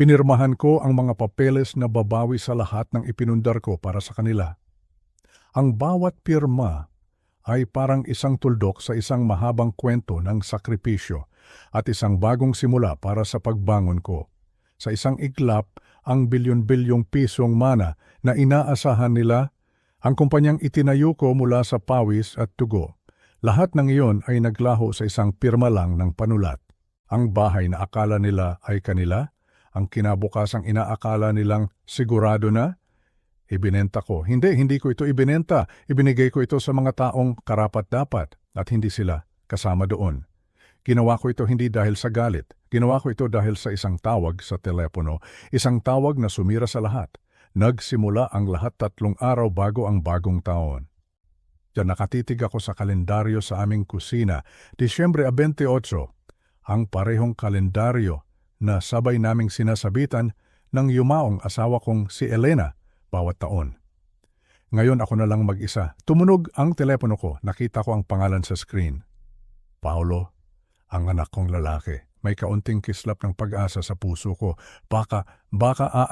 Pinirmahan ko ang mga papeles na babawi sa lahat ng ipinundar ko para sa kanila. Ang bawat pirma ay parang isang tuldok sa isang mahabang kwento ng sakripisyo at isang bagong simula para sa pagbangon ko. Sa isang iglap, ang bilyon-bilyong pisong mana na inaasahan nila, ang kumpanyang itinayo ko mula sa pawis at tugo. Lahat ng iyon ay naglaho sa isang pirma lang ng panulat. Ang bahay na akala nila ay kanila, ang kinabukasang inaakala nilang sigurado na, ibinenta ko. Hindi ko ito ibinenta. Ibinigay ko ito sa mga taong karapat-dapat at hindi sila kasama doon. Ginawa ko ito hindi dahil sa galit. Ginawa ko ito dahil sa isang tawag sa telepono. Isang tawag na sumira sa lahat. Nagsimula ang lahat 3 araw bago ang bagong taon. Diyan nakatitig ako sa kalendaryo sa aming kusina. Disyembre 28, ang parehong kalendaryo na sabay naming sinasabitan ng yumaong asawa kong si Elena bawat taon. Ngayon ako na lang mag-isa. Tumunog ang telepono ko. Nakita ko ang pangalan sa screen. Paolo, ang anak kong lalaki. May kaunting kislap ng pag-asa sa puso ko. Baka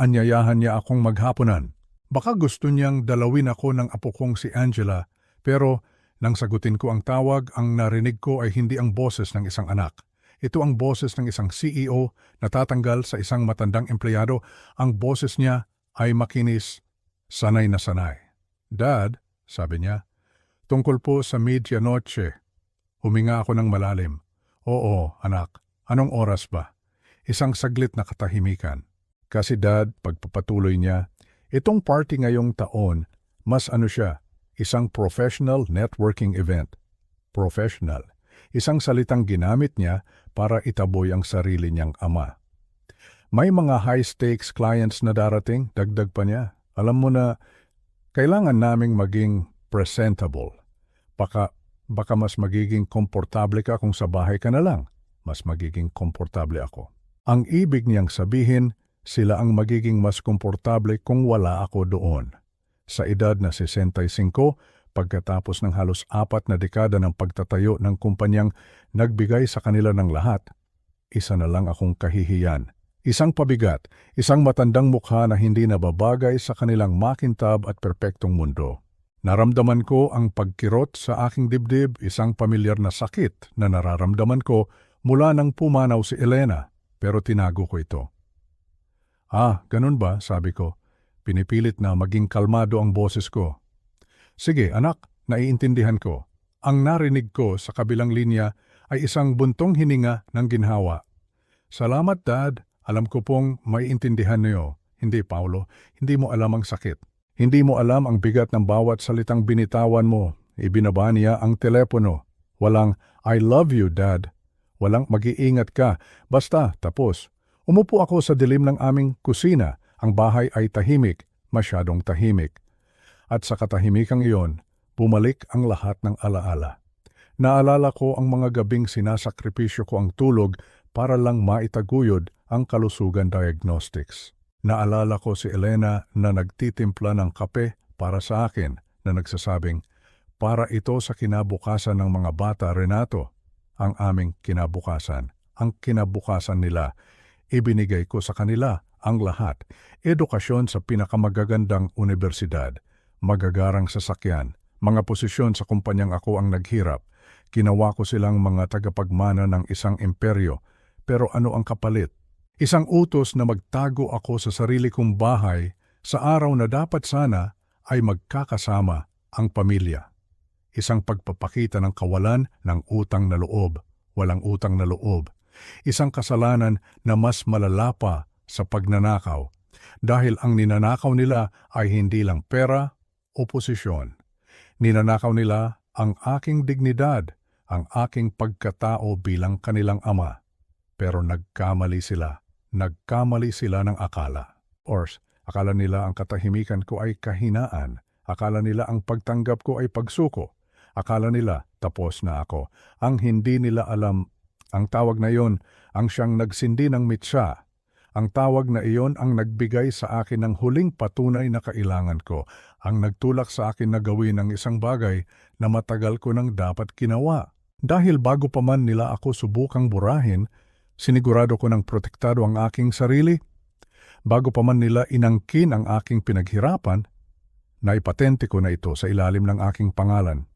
aanyayahan niya akong maghapunan. Baka gusto niyang dalawin ako ng apo kong si Angela, pero nang sagutin ko ang tawag, ang narinig ko ay hindi ang boses ng isang anak. Ito ang boses ng isang CEO na tatanggal sa isang matandang empleyado. Ang boses niya ay makinis, sanay na sanay. Dad, sabi niya, tungkol po sa medianoche. Huminga ako ng malalim. Oo, anak. Anong oras ba? Isang saglit na katahimikan. Kasi Dad, pagpapatuloy niya, itong party ngayong taon, mas siya, isang professional networking event. Professional. Isang salitang ginamit niya para itaboy ang sarili niyang ama. May mga high-stakes clients na darating, dagdag pa niya. Alam mo na, kailangan naming maging presentable. Baka mas magiging komportable ka kung sa bahay ka na lang. Mas magiging komportable ako. Ang ibig niyang sabihin, sila ang magiging mas komportable kung wala ako doon. Sa edad na 65, pagkatapos ng halos 4 na dekada ng pagtatayo ng kumpanyang nagbigay sa kanila ng lahat, isa na lang akong kahihiyan. Isang pabigat, isang matandang mukha na hindi nababagay sa kanilang makintab at perpektong mundo. Naramdaman ko ang pagkirot sa aking dibdib, isang pamilyar na sakit na nararamdaman ko mula nang pumanaw si Elena, pero tinago ko ito. Ganun ba? Sabi ko. Pinipilit na maging kalmado ang boses ko. Sige anak, naiintindihan ko. Ang narinig ko sa kabilang linya ay isang buntong hininga ng ginhawa. Salamat Dad, alam ko pong maiintindihan niyo. Hindi Paolo, hindi mo alam ang sakit. Hindi mo alam ang bigat ng bawat salitang binitawan mo. Ibinaba niya ang telepono. Walang, I love you Dad. Walang mag-iingat ka. Basta, tapos. Umupo ako sa dilim ng aming kusina. Ang bahay ay tahimik, masyadong tahimik. At sa katahimikang iyon, bumalik ang lahat ng alaala. Naalala ko ang mga gabing sinasakripisyo ko ang tulog para lang maitaguyod ang kalusugan diagnostics. Naalala ko si Elena na nagtitimpla ng kape para sa akin na nagsasabing, para ito sa kinabukasan ng mga bata, Renato. Ang aming kinabukasan, ang kinabukasan nila. Ibinigay ko sa kanila ang lahat. Edukasyon sa pinakamagagandang universidad, magagarang sasakyan, mga posisyon sa kumpanyang ako ang naghirap. Ginawa ko silang mga tagapagmana ng isang imperyo. Pero ano ang kapalit? Isang utos na magtago ako sa sarili kong bahay sa araw na dapat sana ay magkakasama ang pamilya. Isang pagpapakita ng kawalan ng utang na loob, walang utang na loob. Isang kasalanan na mas malala pa sa pagnanakaw dahil ang ninanakaw nila ay hindi lang pera o posisyon. Ninanakaw nila ang aking dignidad, ang aking pagkatao bilang kanilang ama. Pero nagkamali sila ng akala. Akala nila ang katahimikan ko ay kahinaan. Akala nila ang pagtanggap ko ay pagsuko. Akala nila tapos na ako. Ang hindi nila alam, ang tawag na iyon ang siyang nagsindi ng mitsa. Ang tawag na iyon ang nagbigay sa akin ng huling patunay na kailangan ko. Ang nagtulak sa akin na gawin ang isang bagay na matagal ko nang dapat ginawa. Dahil bago pa man nila ako subukang burahin, sinigurado ko ng protektado ang aking sarili. Bago pa man nila inangkin ang aking pinaghirapan, naipatente ko na ito sa ilalim ng aking pangalan.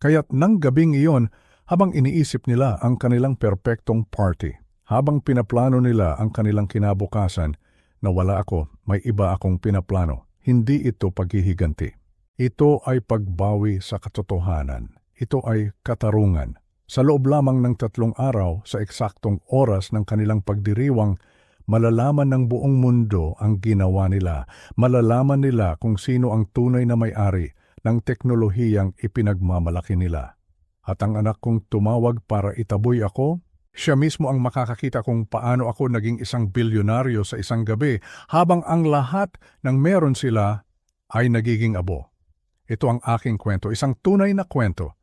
Kaya't nang gabing iyon, habang iniisip nila ang kanilang perpektong party, habang pinaplano nila ang kanilang kinabukasan, na wala ako, may iba akong pinaplano. Hindi ito paghihiganti. Ito ay pagbawi sa katotohanan. Ito ay katarungan. Sa loob lamang ng 3 araw, sa eksaktong oras ng kanilang pagdiriwang, malalaman ng buong mundo ang ginawa nila. Malalaman nila kung sino ang tunay na may-ari ng teknolohiyang ipinagmamalaki nila. At ang anak kong tumawag para itaboy ako, siya mismo ang makakakita kung paano ako naging isang bilyonaryo sa isang gabi, habang ang lahat ng meron sila ay nagiging abo. Ito ang aking kwento, isang tunay na kwento.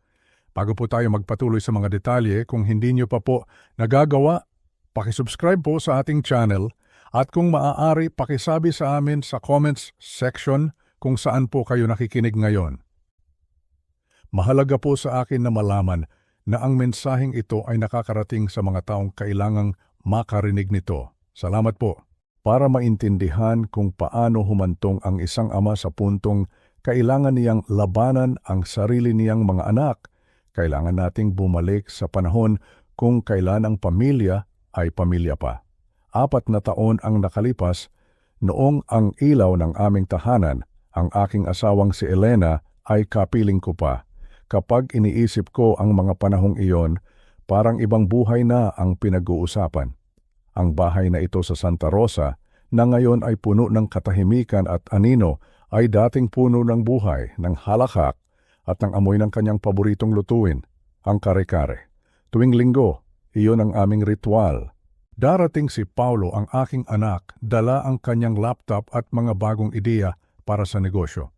Bago po tayo magpatuloy sa mga detalye, kung hindi nyo pa po nagagawa, pakisubscribe po sa ating channel, at kung maaari, pakisabi sa amin sa comments section kung saan po kayo nakikinig ngayon. Mahalaga po sa akin na malaman na ang mensaheng ito ay nakakarating sa mga taong kailangang makarinig nito. Salamat po. Para maintindihan kung paano humantong ang isang ama sa puntong kailangan niyang labanan ang sarili niyang mga anak, kailangan nating bumalik sa panahon kung kailan ang pamilya ay pamilya pa. 4 na taon ang nakalipas noong ang ilaw ng aming tahanan, ang aking asawang si Elena, ay kapiling ko pa. Kapag iniisip ko ang mga panahong iyon, parang ibang buhay na ang pinag-uusapan. Ang bahay na ito sa Santa Rosa, na ngayon ay puno ng katahimikan at anino, ay dating puno ng buhay, ng halakhak, at ng amoy ng kanyang paboritong lutuin, ang kare-kare. Tuwing linggo, iyon ang aming ritual. Darating si Paulo, ang aking anak, dala ang kanyang laptop at mga bagong ideya para sa negosyo.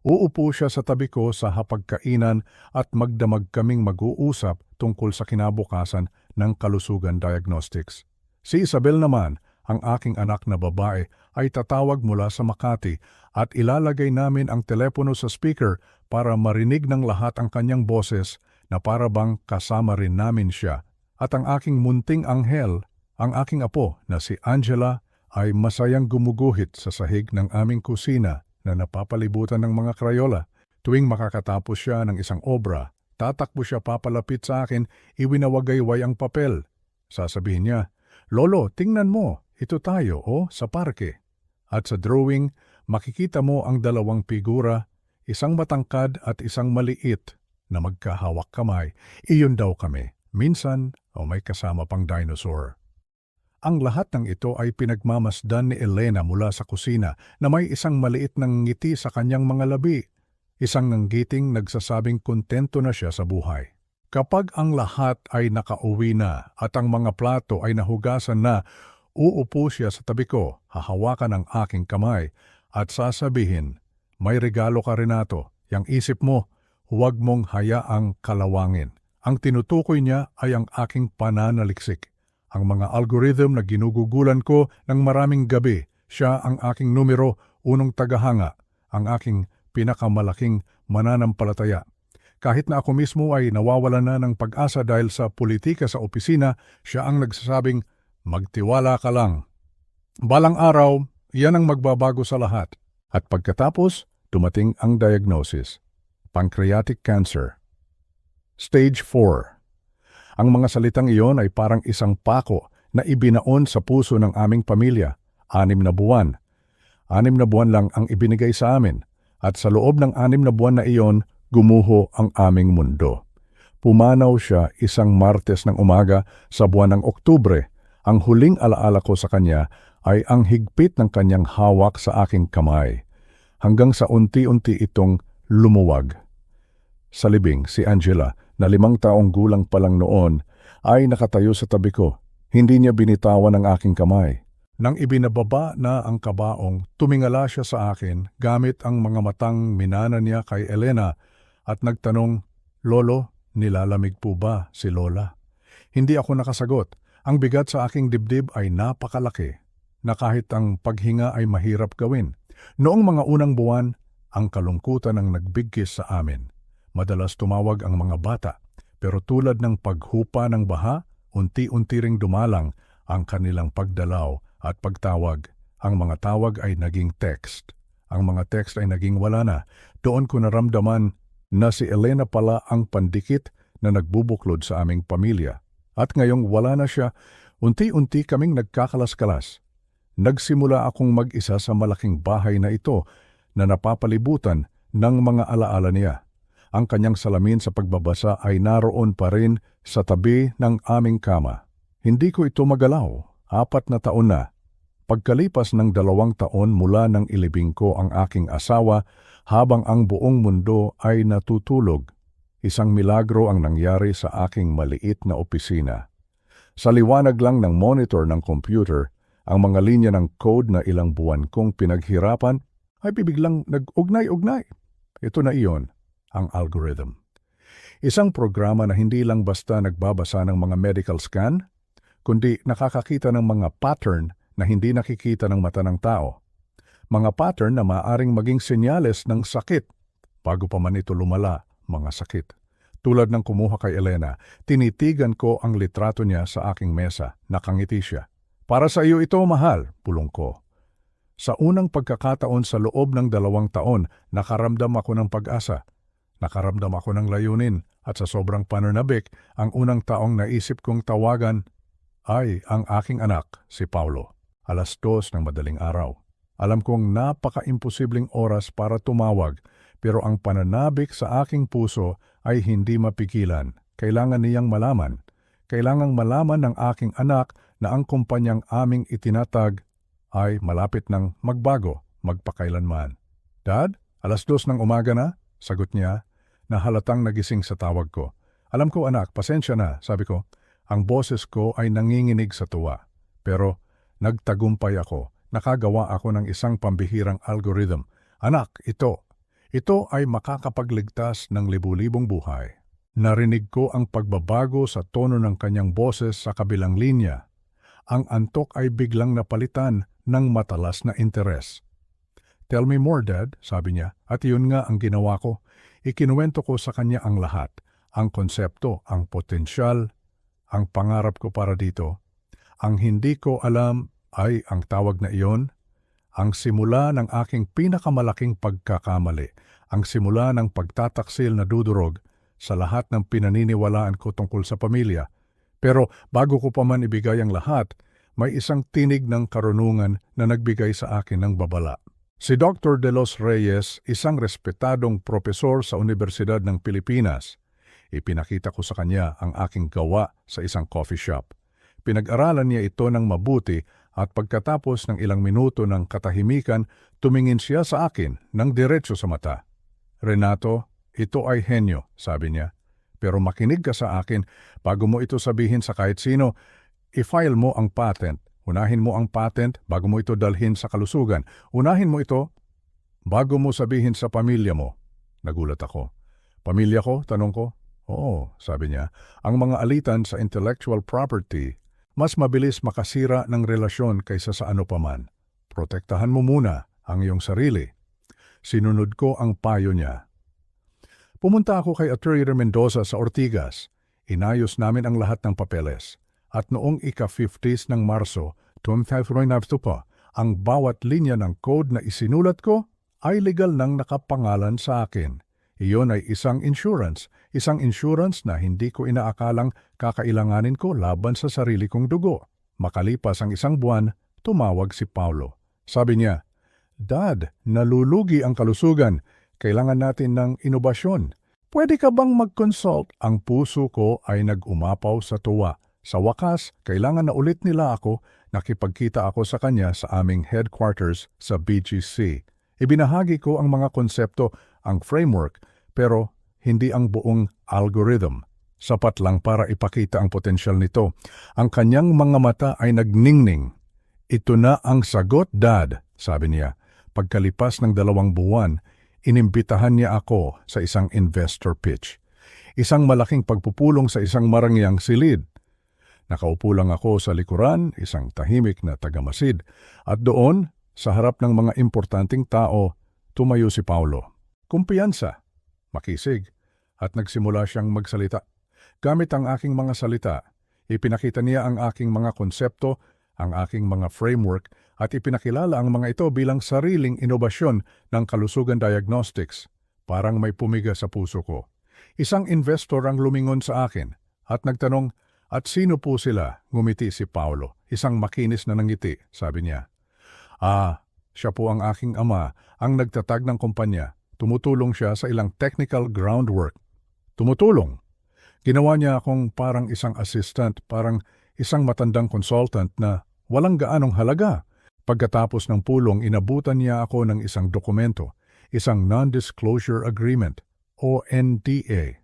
Uupo siya sa tabi ko sa hapagkainan at magdamag kaming mag-uusap tungkol sa kinabukasan ng Kalusugan Diagnostics. Si Isabel naman, ang aking anak na babae, ay tatawag mula sa Makati at ilalagay namin ang telepono sa speaker para marinig ng lahat ang kanyang boses na para bang kasama rin namin siya. At ang aking munting anghel, ang aking apo na si Angela, ay masayang gumuguhit sa sahig ng aming kusina na napapalibutan ng mga krayola. Tuwing makakatapos siya ng isang obra, tatakbo siya papalapit sa akin, iwinawagayway ang papel. Sasabihin niya, "Lolo, tingnan mo, ito tayo, sa parke." At sa drawing, makikita mo ang 2 figura, isang matangkad at isang maliit na magkahawak kamay. Iyon daw kami. Minsan, may kasama pang dinosaur. Ang lahat ng ito ay pinagmamasdan ni Elena mula sa kusina na may isang maliit ng ngiti sa kanyang mga labi. Isang nanggiting nagsasabing kontento na siya sa buhay. Kapag ang lahat ay nakauwi na at ang mga plato ay nahugasan na, uupo siya sa tabi ko, hahawakan ang aking kamay at sasabihin, "May regalo ka, Renato. Yang isip mo, huwag mong hayaang kalawangin." Ang tinutukoy niya ay ang aking pananaliksik. Ang mga algorithm na ginugugulan ko ng maraming gabi, siya ang aking numero 1 tagahanga, ang aking pinakamalaking mananampalataya. Kahit na ako mismo ay nawawala na ng pag-asa dahil sa politika sa opisina, siya ang nagsasabing, "Magtiwala ka lang." Balang araw, yan ang magbabago sa lahat. At pagkatapos, dumating ang diagnosis. Pancreatic cancer. Stage 4. Ang mga salitang iyon ay parang isang pako na ibinaon sa puso ng aming pamilya. 6 na buwan. 6 na buwan lang ang ibinigay sa amin. At sa loob ng 6 na buwan na iyon, gumuho ang aming mundo. Pumanaw siya isang Martes ng umaga sa buwan ng Oktubre. Ang huling alaala ko sa kanya ay ang higpit ng kanyang hawak sa aking kamay. Hanggang sa unti-unti itong lumuwag. Sa libing, si Angela, na 5 taong gulang pa lang noon, ay nakatayo sa tabi ko. Hindi niya binitawan ang aking kamay. Nang ibinababa na ang kabaong, tumingala siya sa akin gamit ang mga matang minana niya kay Elena at nagtanong, "Lolo, nilalamig po ba si Lola?" Hindi ako nakasagot. Ang bigat sa aking dibdib ay napakalaki na kahit ang paghinga ay mahirap gawin. Noong mga unang buwan, ang kalungkutan ang nagbigkis sa amin. Madalas tumawag ang mga bata, pero tulad ng paghupa ng baha, unti-unti ring dumalang ang kanilang pagdalaw at pagtawag. Ang mga tawag ay naging text. Ang mga text ay naging wala na. Doon ko naramdaman na si Elena pala ang pandikit na nagbubuklod sa aming pamilya. At ngayong wala na siya, unti-unti kaming nagkakalas-kalas. Nagsimula akong mag-isa sa malaking bahay na ito na napapalibutan ng mga alaala niya. Ang kanyang salamin sa pagbabasa ay naroon pa rin sa tabi ng aming kama. Hindi ko ito magalaw. 4 na taon na. Pagkalipas ng 2 taon mula nang ilibing ko ang aking asawa habang ang buong mundo ay natutulog, isang milagro ang nangyari sa aking maliit na opisina. Sa liwanag lang ng monitor ng computer, ang mga linya ng code na ilang buwan kong pinaghirapan ay bibiglang nag-ugnay-ugnay. Ito na iyon, ang algorithm. Isang programa na hindi lang basta nagbabasa ng mga medical scan, kundi nakakakita ng mga pattern na hindi nakikita ng mata ng tao. Mga pattern na maaaring maging senyales ng sakit. Bago pa man ito lumala, mga sakit. Tulad ng kumuha kay Elena, tinitigan ko ang litrato niya sa aking mesa. Nakangiti siya. Para sa iyo ito, mahal, pulong ko. Sa unang pagkakataon sa loob ng 2 taon, nakaramdam ako ng pag-asa. Nakaramdam ako ng layunin at sa sobrang pananabik, ang unang taong naisip kong tawagan ay ang aking anak, si Paulo. 2:00 ng madaling araw. Alam kong napaka-imposibleng oras para tumawag, pero ang pananabik sa aking puso ay hindi mapigilan. Kailangan niyang malaman. Kailangang malaman ng aking anak na ang kumpanyang aming itinatag ay malapit ng magbago, magpakailanman. Dad, 2:00 ng umaga na? Sagot niya, na halatang nagising sa tawag ko. Alam ko anak, pasensya na, sabi ko. Ang boses ko ay nanginginig sa tuwa. Pero nagtagumpay ako. Nakagawa ako ng isang pambihirang algorithm. Anak, ito ay makakapagligtas ng libu-libong buhay. Narinig ko ang pagbabago sa tono ng kanyang boses sa kabilang linya. Ang antok ay biglang napalitan ng matalas na interes. Tell me more, Dad, sabi niya. At yun nga ang ginawa ko. Ikinuwento ko sa kanya ang lahat. Ang konsepto, ang potensyal, ang pangarap ko para dito. Ang hindi ko alam ay ang tawag na iyon, ang simula ng aking pinakamalaking pagkakamali, ang simula ng pagtataksil na dudurog sa lahat ng pinaniniwalaan ko tungkol sa pamilya. Pero bago ko pa man ibigay ang lahat, may isang tinig ng karunungan na nagbigay sa akin ng babala. Si Dr. De Los Reyes, isang respetadong propesor sa Universidad ng Pilipinas. Ipinakita ko sa kanya ang aking gawa sa isang coffee shop. Pinag-aralan niya ito ng mabuti at pagkatapos ng ilang minuto ng katahimikan, tumingin siya sa akin ng diretso sa mata. Renato, ito ay henyo, sabi niya. Pero makinig ka sa akin bago mo ito sabihin sa kahit sino. I-file mo ang patent. Unahin mo ang patent bago mo ito dalhin sa kalusugan. Unahin mo ito bago mo sabihin sa pamilya mo. Nagulat ako. Pamilya ko? Tanong ko. Oo, sabi niya. Ang mga alitan sa intellectual property mas mabilis makasira ng relasyon kaysa sa ano paman. Protektahan mo muna ang iyong sarili. Sinunod ko ang payo niya. Pumunta ako kay Attorney Mendoza sa Ortigas. Inayos namin ang lahat ng papeles. At noong ika-50s ng Marso, 2019 pa, ang bawat linya ng code na isinulat ko ay legal nang nakapangalan sa akin. Iyon ay isang insurance na hindi ko inaakalang kakailanganin ko laban sa sarili kong dugo. Makalipas ang 1 buwan, tumawag si Paulo. Sabi niya, Dad, nalulugi ang kalusugan. Kailangan natin ng inobasyon. Pwede ka bang mag-consult? Ang puso ko ay nag-umapaw sa tuwa. Sa wakas, kailangan na ulit nila ako. Nakipagkita ako sa kanya sa aming headquarters sa BGC. Ibinahagi ko ang mga konsepto, ang framework, pero hindi ang buong algorithm. Sapat lang para ipakita ang potensyal nito. Ang kanyang mga mata ay nagningning. Ito na ang sagot, Dad, sabi niya. Pagkalipas ng 2 buwan, inimbitahan niya ako sa isang investor pitch. Isang malaking pagpupulong sa isang marangyang silid. Nakaupo lang ako sa likuran, isang tahimik na tagamasid. At doon, sa harap ng mga importanteng tao, tumayo si Paulo. Kumpiyansa, makisig, at nagsimula siyang magsalita. Gamit ang aking mga salita, ipinakita niya ang aking mga konsepto, ang aking mga framework, at ipinakilala ang mga ito bilang sariling inobasyon ng kalusugan diagnostics. Parang may pumiga sa puso ko. Isang investor ang lumingon sa akin at nagtanong, "At sino po sila?" Ngumiti si Paulo, isang makinis na nangiti, sabi niya. Siya po ang aking ama, ang nagtatag ng kumpanya. Tumutulong siya sa ilang technical groundwork. Tumutulong. Ginawa niya akong parang isang assistant, parang isang matandang consultant na walang gaanong halaga. Pagkatapos ng pulong, inabutan niya ako ng isang dokumento, isang non-disclosure agreement o NDA.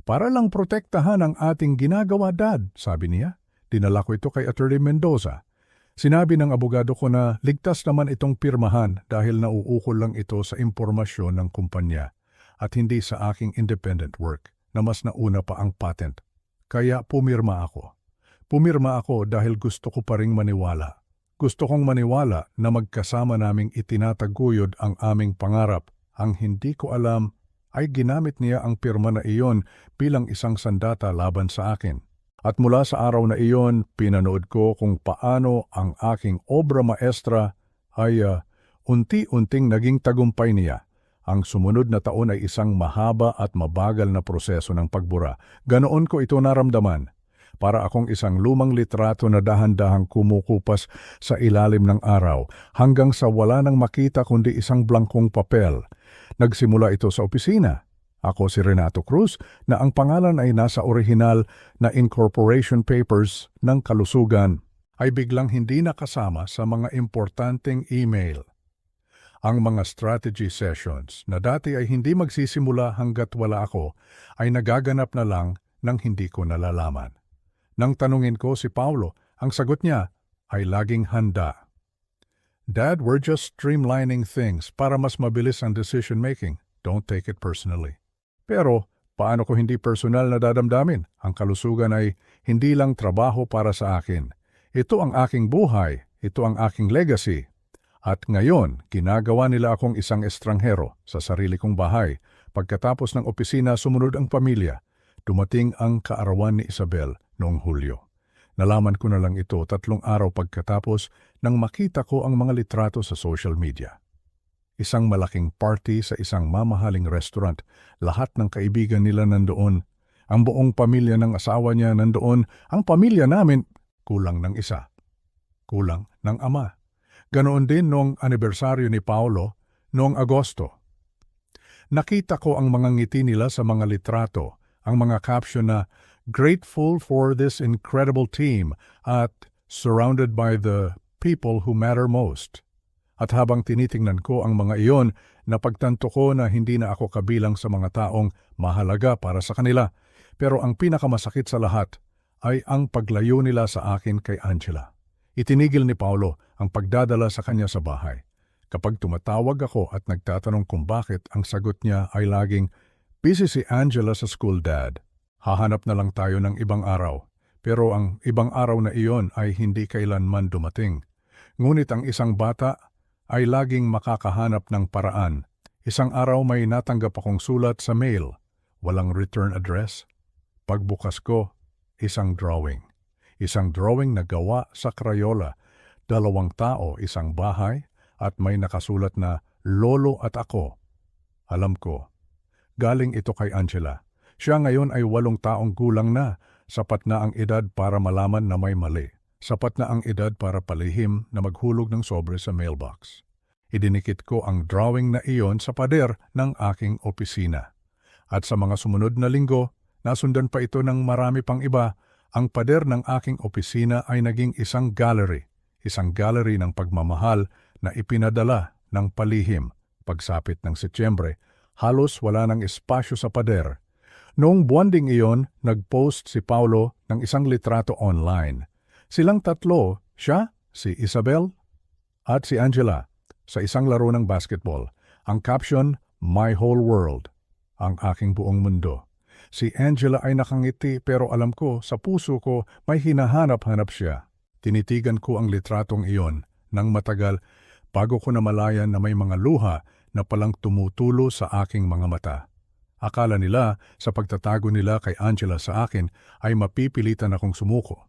Para lang protektahan ang ating ginagawa, Dad, sabi niya. Dinala ko ito kay Attorney Mendoza. Sinabi ng abogado ko na ligtas naman itong pirmahan dahil nauukol lang ito sa impormasyon ng kumpanya at hindi sa aking independent work na mas nauna pa ang patent. Kaya pumirma ako. Pumirma ako dahil gusto ko pa ring maniwala. Gusto kong maniwala na magkasama naming itinataguyod ang aming pangarap. Ang hindi ko alam ay ginamit niya ang pirma na iyon bilang isang sandata laban sa akin. At mula sa araw na iyon, pinanood ko kung paano ang aking obra maestra ay unti-unting naging tagumpay niya. Ang sumunod na taon ay isang mahaba at mabagal na proseso ng pagbura. Ganoon ko ito naramdaman. Para akong isang lumang litrato na dahan-dahang kumukupas sa ilalim ng araw hanggang sa wala nang makita kundi isang blankong papel. Nagsimula ito sa opisina. Ako si Renato Cruz na ang pangalan ay nasa orihinal na incorporation papers ng kalusugan ay biglang hindi nakasama sa mga importanteng email. Ang mga strategy sessions na dati ay hindi magsisimula hanggat wala ako ay nagaganap na lang nang hindi ko nalalaman. Nang tanungin ko si Paulo, ang sagot niya ay laging handa. "Dad, we're just streamlining things para mas mabilis ang decision making. Don't take it personally." Pero paano ko hindi personal na dadamdamin? Ang kalusugan ay hindi lang trabaho para sa akin. Ito ang aking buhay, ito ang aking legacy. At ngayon, ginagawa nila akong isang estranghero sa sarili kong bahay. Pagkatapos ng opisina, sumunod ang pamilya. Dumating ang kaarawan ni Isabel noong Hulyo. Nalaman ko na lang ito 3 araw pagkatapos nang makita ko ang mga litrato sa social media. Isang malaking party sa isang mamahaling restaurant. Lahat ng kaibigan nila nandoon. Ang buong pamilya ng asawa niya nandoon. Ang pamilya namin, kulang ng isa. Kulang ng ama. Ganoon din noong anibersaryo ni Paulo noong Agosto. Nakita ko ang mga ngiti nila sa mga litrato, ang mga caption na "Grateful for this incredible team" at "Surrounded by the people who matter most." At habang tinitingnan ko ang mga iyon, napagtanto ko na hindi na ako kabilang sa mga taong mahalaga para sa kanila. Pero ang pinakamasakit sa lahat ay ang paglayo nila sa akin kay Angela. Itinigil ni Paulo ang pagdadala sa kanya sa bahay. Kapag tumatawag ako at nagtatanong kung bakit, ang sagot niya ay laging, "Busy si Angela sa school, Dad. Hahanap na lang tayo ng ibang araw." Pero ang ibang araw na iyon ay hindi kailanman dumating. Ngunit ang isang bata ay laging makakahanap ng paraan. Isang araw may natanggap akong sulat sa mail. Walang return address. Pagbukas ko, isang drawing. Isang drawing na gawa sa Crayola. 2 tao, isang bahay, at may nakasulat na "Lolo at ako." Alam ko, galing ito kay Angela. Siya ngayon ay 8 taong gulang na, sapat na ang edad para malaman na may mali. Sapat na ang edad para palihim na maghulog ng sobre sa mailbox. Idinikit ko ang drawing na iyon sa pader ng aking opisina. At sa mga sumunod na linggo, nasundan pa ito ng marami pang iba. Ang pader ng aking opisina ay naging isang gallery ng pagmamahal na ipinadala ng palihim. Pagsapit ng Setyembre, halos wala ng espasyo sa pader. Noong buwan ding iyon, nag-post si Paulo ng isang litrato online. Silang 3, siya, si Isabel, at si Angela, sa isang laro ng basketball. Ang caption, "My whole world," ang aking buong mundo. Si Angela ay nakangiti pero alam ko, sa puso ko, may hinahanap-hanap siya. Tinitigan ko ang litratong iyon nang matagal bago ko namalayan na may mga luha na palang tumutulo sa aking mga mata. Akala nila sa pagtatago nila kay Angela sa akin ay mapipilitan akong sumuko.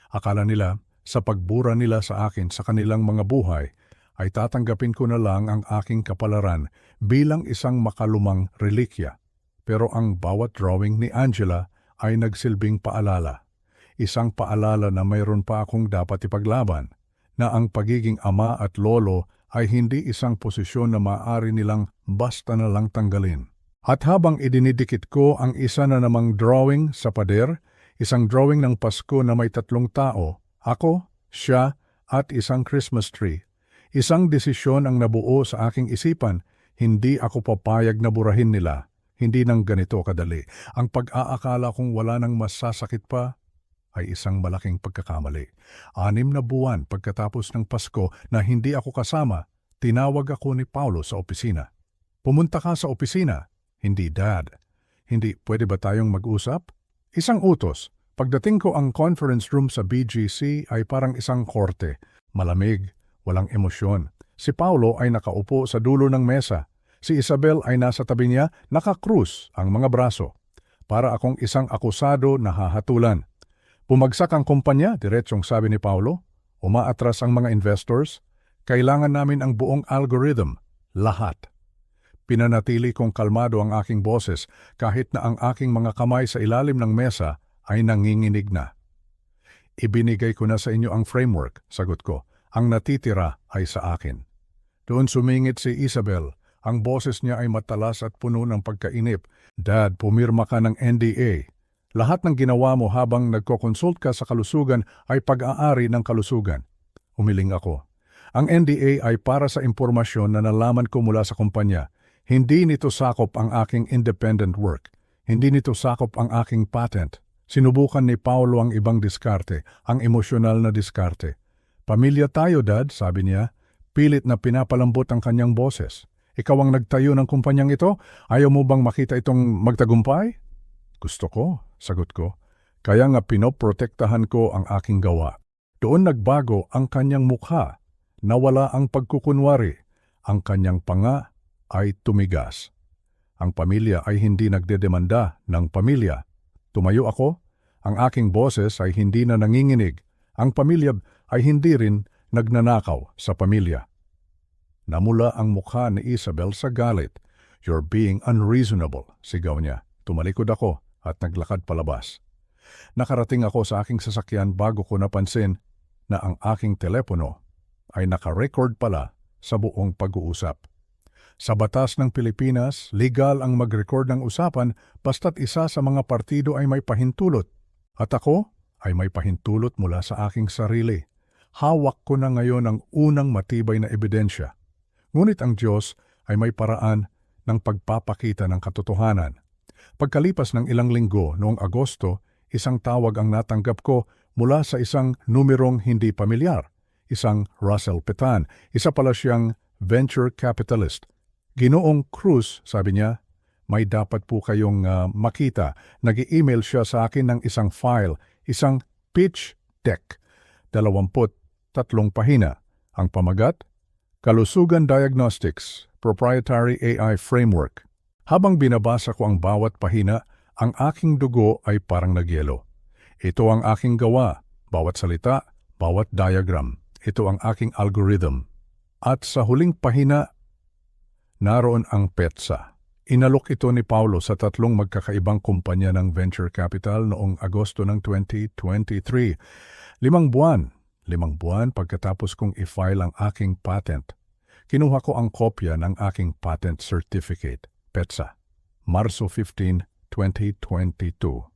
Akala nila Sa pagbura nila sa akin sa kanilang mga buhay, ay tatanggapin ko na lang ang aking kapalaran bilang isang makalumang relikya. Pero ang bawat drawing ni Angela ay nagsilbing paalala. Isang paalala na mayroon pa akong dapat ipaglaban, na ang pagiging ama at lolo ay hindi isang posisyon na maaari nilang basta na lang tanggalin. At habang idinidikit ko ang isa na namang drawing sa pader, isang drawing ng Pasko na may 3 tao, ako, siya, at isang Christmas tree. Isang desisyon ang nabuo sa aking isipan, hindi ako papayag na burahin nila. Hindi nang ganito kadali. Ang pag-aakala kong wala nang masasakit pa ay isang malaking pagkakamali. 6 na buwan pagkatapos ng Pasko na hindi ako kasama, tinawag ako ni Paulo sa opisina. Pumunta ka sa opisina. Hindi, Dad. Hindi, pwede ba tayong mag-usap? Isang utos. Pagdating ko ang conference room sa BGC ay parang isang korte. Malamig, walang emosyon. Si Paulo ay nakaupo sa dulo ng mesa. Si Isabel ay nasa tabi niya, nakakrus ang mga braso. Para akong isang akusado na hahatulan. Bumagsak ang kumpanya, diretsong sabi ni Paulo. Umaatras ang mga investors. Kailangan namin ang buong algorithm. Lahat. Pinanatili kong kalmado ang aking boses kahit na ang aking mga kamay sa ilalim ng mesa ay nanginginig na. Ibinigay ko na sa inyo ang framework, sagot ko. Ang natitira ay sa akin. Doon sumingit si Isabel. Ang boses niya ay matalas at puno ng pagkainip. Dad, pumirma ka ng NDA. Lahat ng ginawa mo habang nagko-consult ka sa kalusugan ay pag-aari ng kalusugan. Umiling ako. Ang NDA ay para sa impormasyon na nalaman ko mula sa kumpanya. Hindi nito sakop ang aking independent work. Hindi nito sakop ang aking patent. Sinubukan ni Paulo ang ibang diskarte, ang emosyonal na diskarte. Pamilya tayo, Dad, sabi niya. Pilit na pinapalambot ang kanyang boses. Ikaw ang nagtayo ng kumpanyang ito? Ayaw mo bang makita itong magtagumpay? Gusto ko, sagot ko. Kaya nga pinoprotektahan ko ang aking gawa. Doon nagbago ang kanyang mukha. Nawala ang pagkukunwari. Ang kanyang panga ay tumigas. Ang pamilya ay hindi nagdedemanda ng pamilya. Tumayo ako, ang aking boses ay hindi na nanginginig. Ang pamilya ay hindi rin nagnanakaw sa pamilya. Namula ang mukha ni Isabel sa galit. You're being unreasonable, sigaw niya. Tumalikod ako at naglakad palabas. Nakarating ako sa aking sasakyan bago ko napansin na ang aking telepono ay naka-record pala sa buong pag-uusap. Sa batas ng Pilipinas, legal ang mag-record ng usapan basta't isa sa mga partido ay may pahintulot. At ako ay may pahintulot mula sa aking sarili. Hawak ko na ngayon ang unang matibay na ebidensya. Ngunit ang Diyos ay may paraan ng pagpapakita ng katotohanan. Pagkalipas ng ilang linggo noong Agosto, isang tawag ang natanggap ko mula sa isang numerong hindi pamilyar. Isang Russell Petan, isa pala siyang venture capitalist. Ginoong Cruz, sabi niya, may dapat po kayong makita. Nag-i-email siya sa akin ng isang file, isang pitch deck, 23 pahina. Ang pamagat, Kalusugan Diagnostics, Proprietary AI Framework. Habang binabasa ko ang bawat pahina, ang aking dugo ay parang nagyelo. Ito ang aking gawa, bawat salita, bawat diagram. Ito ang aking algorithm. At sa huling pahina, naroon ang petsa. Inalok ito ni Paulo sa 3 magkakaibang kumpanya ng venture capital noong Agosto ng 2023. 5 buwan pagkatapos kong i-file ang aking patent. Kinuha ko ang kopya ng aking patent certificate, petsa, Marso 15, 2022.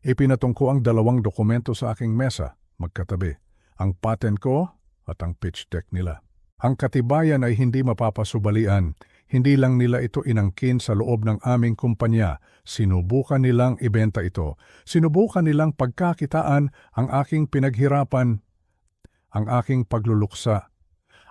Ipinatong ko ang 2 dokumento sa aking mesa, magkatabi, ang patent ko at ang pitch deck nila. Ang katibayan ay hindi mapapasubalian. Hindi lang nila ito inangkin sa loob ng aming kumpanya. Sinubukan nilang ibenta ito. Sinubukan nilang pagkakitaan ang aking pinaghirapan, ang aking pagluluksa,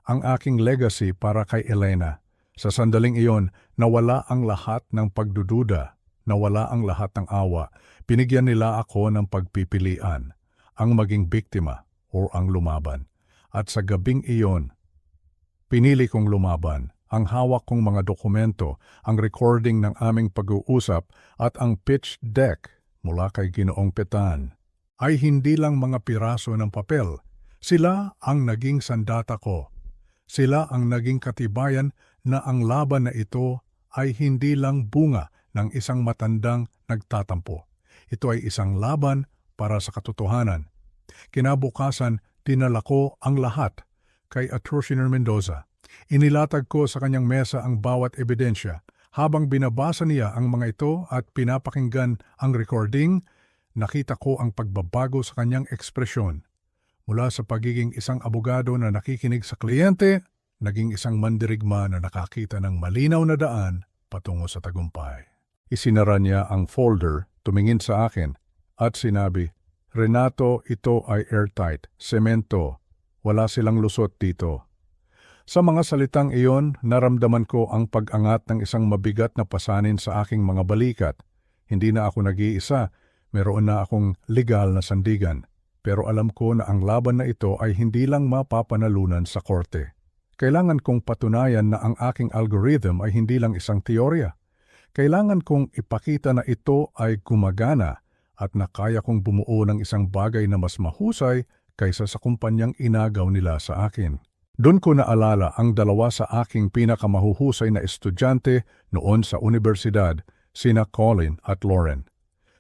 ang aking legacy para kay Elena. Sa sandaling iyon, nawala ang lahat ng pagdududa, nawala ang lahat ng awa. Pinigyan nila ako ng pagpipilian, ang maging biktima o ang lumaban. At sa gabing iyon, pinili kong lumaban. Ang hawak kong mga dokumento, ang recording ng aming pag-uusap at ang pitch deck mula kay Ginoong Petan ay hindi lang mga piraso ng papel. Sila ang naging sandata ko. Sila ang naging katibayan na ang laban na ito ay hindi lang bunga ng isang matandang nagtatampo. Ito ay isang laban para sa katotohanan. Kinabukasan, dinala ko ang lahat kay Attorney Mendoza. Inilatag ko sa kanyang mesa ang bawat ebidensya. Habang binabasa niya ang mga ito at pinapakinggan ang recording, nakita ko ang pagbabago sa kanyang ekspresyon. Mula sa pagiging isang abogado na nakikinig sa kliyente, naging isang mandirigma na nakakita ng malinaw na daan patungo sa tagumpay. Isinara niya ang folder, tumingin sa akin, at sinabi, "Renato, ito ay airtight, semento. Wala silang lusot dito." Sa mga salitang iyon, naramdaman ko ang pag-angat ng isang mabigat na pasanin sa aking mga balikat. Hindi na ako nag-iisa, meron na akong legal na sandigan. Pero alam ko na ang laban na ito ay hindi lang mapapanalunan sa korte. Kailangan kong patunayan na ang aking algorithm ay hindi lang isang teorya. Kailangan kong ipakita na ito ay gumagana at na kaya kong bumuo ng isang bagay na mas mahusay kaysa sa kumpanyang inagaw nila sa akin. Doon ko naalala ang dalawa sa aking pinakamahuhusay na estudyante noon sa universidad, sina Colin at Lauren.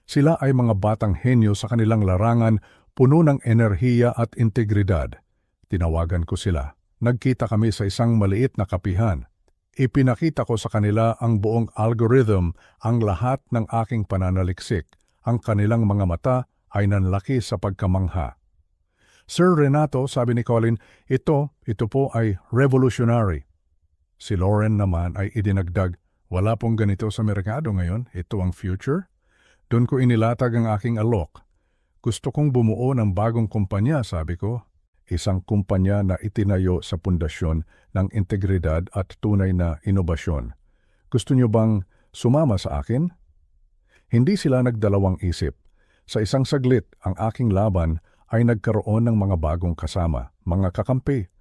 Sila ay mga batang henyo sa kanilang larangan, puno ng enerhiya at integridad. Tinawagan ko sila. Nagkita kami sa isang maliit na kapihan. Ipinakita ko sa kanila ang buong algorithm, ang lahat ng aking pananaliksik. Ang kanilang mga mata ay nanlaki sa pagkamangha. "Sir Renato," sabi ni Colin, ito po ay revolutionary." Si Lauren naman ay idinagdag, "Wala pong ganito sa merkado ngayon, ito ang future." Doon ko inilatag ang aking alok. "Gusto kong bumuo ng bagong kumpanya," sabi ko. "Isang kumpanya na itinayo sa pundasyon ng integridad at tunay na inobasyon. Gusto niyo bang sumama sa akin?" Hindi sila nagdalawang isip. Sa isang saglit, ang aking laban ay nagkaroon ng mga bagong kasama, mga kakampi.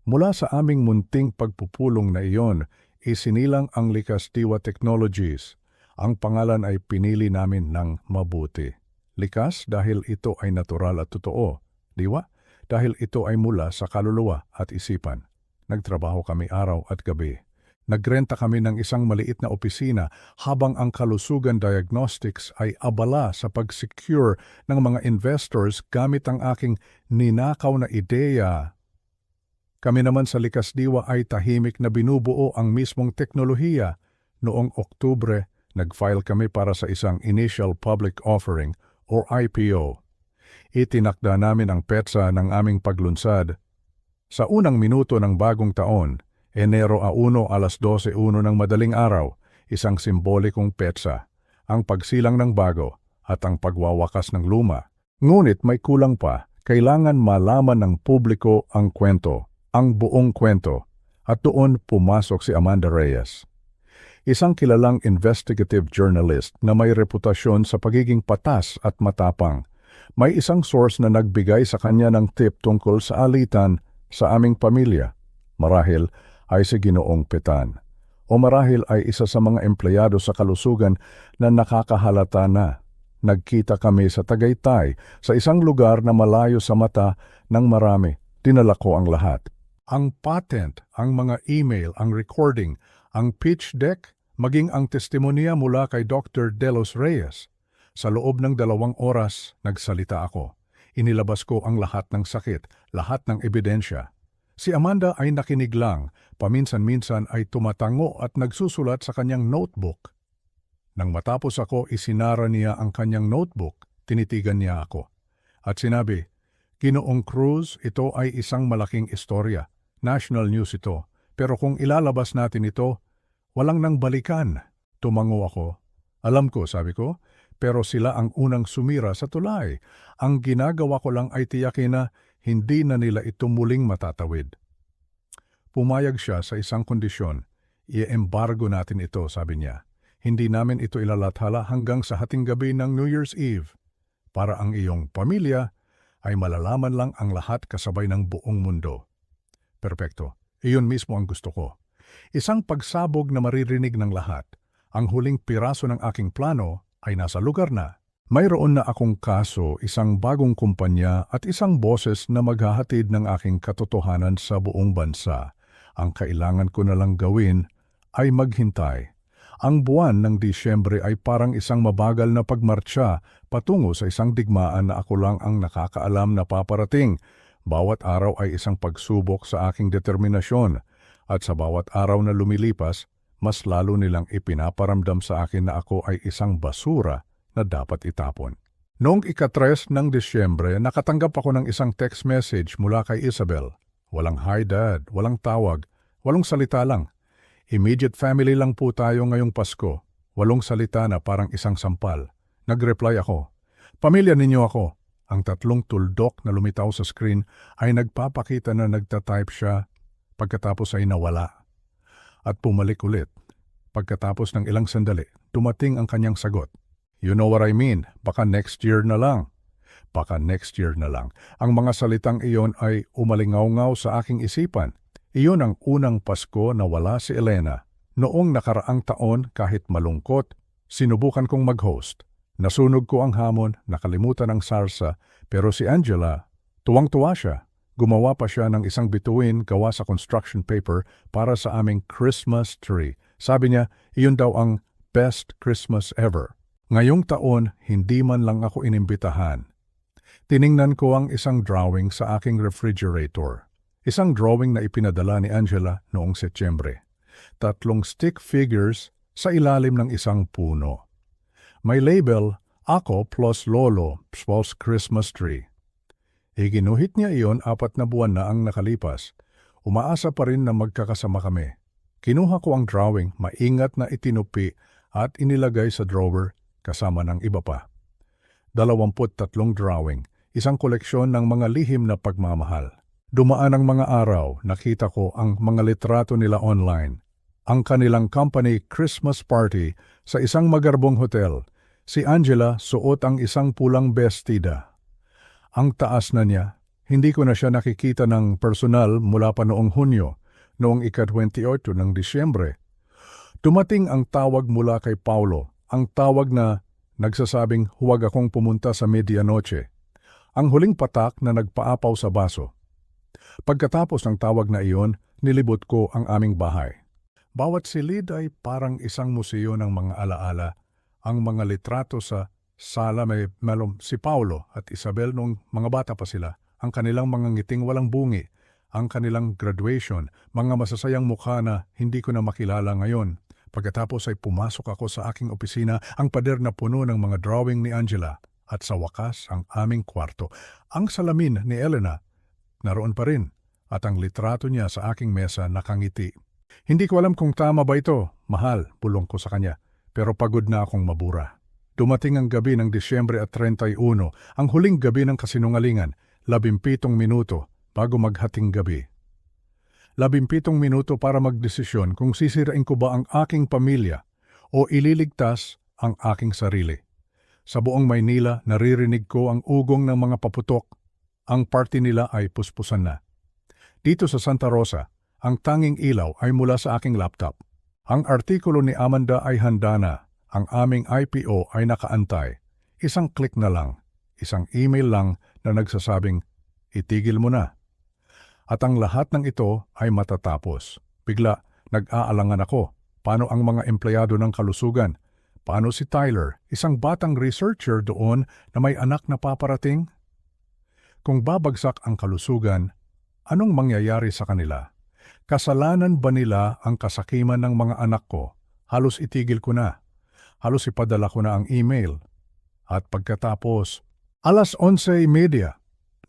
Mula sa aming munting pagpupulong na iyon, isinilang ang Likas Diwa Technologies. Ang pangalan ay pinili namin ng mabuti. Likas dahil ito ay natural at totoo. Diwa dahil ito ay mula sa kaluluwa at isipan. Nagtrabaho kami araw at gabi. Nagrenta kami ng isang maliit na opisina habang ang Kalusugan Diagnostics ay abala sa pag-secure ng mga investors gamit ang aking ninakaw na ideya. Kami naman sa Likas Diwa ay tahimik na binubuo ang mismong teknolohiya. Noong Oktubre, nag-file kami para sa isang Initial Public Offering o IPO. Itinakda namin ang petsa ng aming paglunsad. Sa unang minuto ng bagong taon, Enero 1, alas 12:01 ng madaling araw, isang simbolikong petsa, ang pagsilang ng bago at ang pagwawakas ng luma. Ngunit may kulang pa, kailangan malaman ng publiko ang kwento, ang buong kwento, at doon pumasok si Amanda Reyes. Isang kilalang investigative journalist na may reputasyon sa pagiging patas at matapang. May isang source na nagbigay sa kanya ng tip tungkol sa alitan sa aming pamilya. Marahil ay si Ginoong Petan. O marahil ay isa sa mga empleyado sa kalusugan na nakakahalata na. Nagkita kami sa Tagaytay, sa isang lugar na malayo sa mata ng marami. Dinala ko ang lahat. Ang patent, ang mga email, ang recording, ang pitch deck, maging ang testimonya mula kay Dr. Delos Reyes. Sa loob ng 2 oras, nagsalita ako. Inilabas ko ang lahat ng sakit, lahat ng ebidensya. Si Amanda ay nakinig lang, paminsan-minsan ay tumatango at nagsusulat sa kanyang notebook. Nang matapos ako, isinara niya ang kanyang notebook, tinitigan niya ako. At sinabi, "Ginoong Cruz, ito ay isang malaking istorya. National news ito. Pero kung ilalabas natin ito, walang nang balikan." Tumango ako. "Alam ko," sabi ko, "pero sila ang unang sumira sa tulay. Ang ginagawa ko lang ay tiyakin na hindi na nila ito muling matatawid." Pumayag siya sa isang kondisyon. "I-embargo natin ito," sabi niya. "Hindi namin ito ilalathala hanggang sa hating gabi ng New Year's Eve. Para ang iyong pamilya ay malalaman lang ang lahat kasabay ng buong mundo." Perpekto. Iyon mismo ang gusto ko. Isang pagsabog na maririnig ng lahat. Ang huling piraso ng aking plano ay nasa lugar na. Mayroon na akong kaso, isang bagong kumpanya at isang boses na maghahatid ng aking katotohanan sa buong bansa. Ang kailangan ko na lang gawin ay maghintay. Ang buwan ng Disyembre ay parang isang mabagal na pagmartsa patungo sa isang digmaan na ako lang ang nakakaalam na paparating. Bawat araw ay isang pagsubok sa aking determinasyon at sa bawat araw na lumilipas, mas lalo nilang ipinaparamdam sa akin na ako ay isang basura na dapat itapon. Noong ika-3 ng Disyembre, nakatanggap ako ng isang text message mula kay Isabel. Walang hi dad, walang tawag, walong salita lang. Immediate family lang po tayo ngayong Pasko. Walong salita na parang isang sampal. Nag-reply ako. Pamilya ninyo ako. Ang 3 tuldok na lumitaw sa screen ay nagpapakita na nagtatype siya pagkatapos ay nawala. At pumalik ulit. Pagkatapos ng ilang sandali, dumating ang kanyang sagot. You know what I mean, baka next year na lang. Baka next year na lang. Ang mga salitang iyon ay umalingaw-ngaw sa aking isipan. Iyon ang unang Pasko na wala si Elena. Noong nakaraang taon, kahit malungkot, sinubukan kong mag-host. Nasunog ko ang hamon, nakalimutan ang sarsa, pero si Angela, tuwang-tuwa siya. Gumawa pa siya ng isang bituin gawa sa construction paper para sa aming Christmas tree. Sabi niya, iyon daw ang best Christmas ever. Ngayong taon, hindi man lang ako inimbitahan. Tiningnan ko ang isang drawing sa aking refrigerator. Isang drawing na ipinadala ni Angela noong Setyembre. 3 stick figures sa ilalim ng isang puno. May label, Ako plus Lolo plus Christmas tree. Iginuhit niya iyon 4 na buwan na ang nakalipas. Umaasa pa rin na magkakasama kami. Kinuha ko ang drawing, maingat na itinupi at inilagay sa drawer kasama ng iba pa. 23 drawing, isang koleksyon ng mga lihim na pagmamahal. Dumaan ang mga araw, nakita ko ang mga litrato nila online. Ang kanilang company Christmas party sa isang magarbong hotel. Si Angela suot ang isang pulang bestida. Ang taas na niya, hindi ko na siya nakikita ng personal mula pa noong Hunyo, noong ika-28 ng Disyembre. Dumating ang tawag mula kay Paulo, ang tawag na nagsasabing huwag akong pumunta sa medianoche. Ang huling patak na nagpaapaw sa baso. Pagkatapos ng tawag na iyon, nilibot ko ang aming bahay. Bawat silid ay parang isang museo ng mga alaala. Ang mga litrato sa sala may si Paulo at Isabel nung mga bata pa sila. Ang kanilang mga ngiting walang bungi. Ang kanilang graduation, mga masasayang mukha na hindi ko na makilala ngayon. Pagkatapos ay pumasok ako sa aking opisina, ang pader na puno ng mga drawing ni Angela at sa wakas ang aming kwarto. Ang salamin ni Elena, naroon pa rin at ang litrato niya sa aking mesa nakangiti. Hindi ko alam kung tama ba ito, mahal, bulong ko sa kanya, pero pagod na akong mabura. Dumating ang gabi ng Disyembre at 31, ang huling gabi ng kasinungalingan, 17 minuto bago maghating gabi. 17 minuto para magdesisyon kung sisirain ko ba ang aking pamilya o ililigtas ang aking sarili. Sa buong Maynila, naririnig ko ang ugong ng mga paputok. Ang party nila ay puspusan na. Dito sa Santa Rosa, ang tanging ilaw ay mula sa aking laptop. Ang artikulo ni Amanda ay handa na. Ang aming IPO ay nakaantay. Isang click na lang, isang email lang na nagsasabing, itigil mo na. At ang lahat ng ito ay matatapos. Bigla, nag-aalangan ako. Paano ang mga empleyado ng kalusugan? Paano si Tyler, isang batang researcher doon na may anak na paparating? Kung babagsak ang kalusugan, anong mangyayari sa kanila? Kasalanan ba nila ang kasakiman ng mga anak ko? Halos itigil ko na. Halos ipadala ko na ang email. At pagkatapos, 11:30,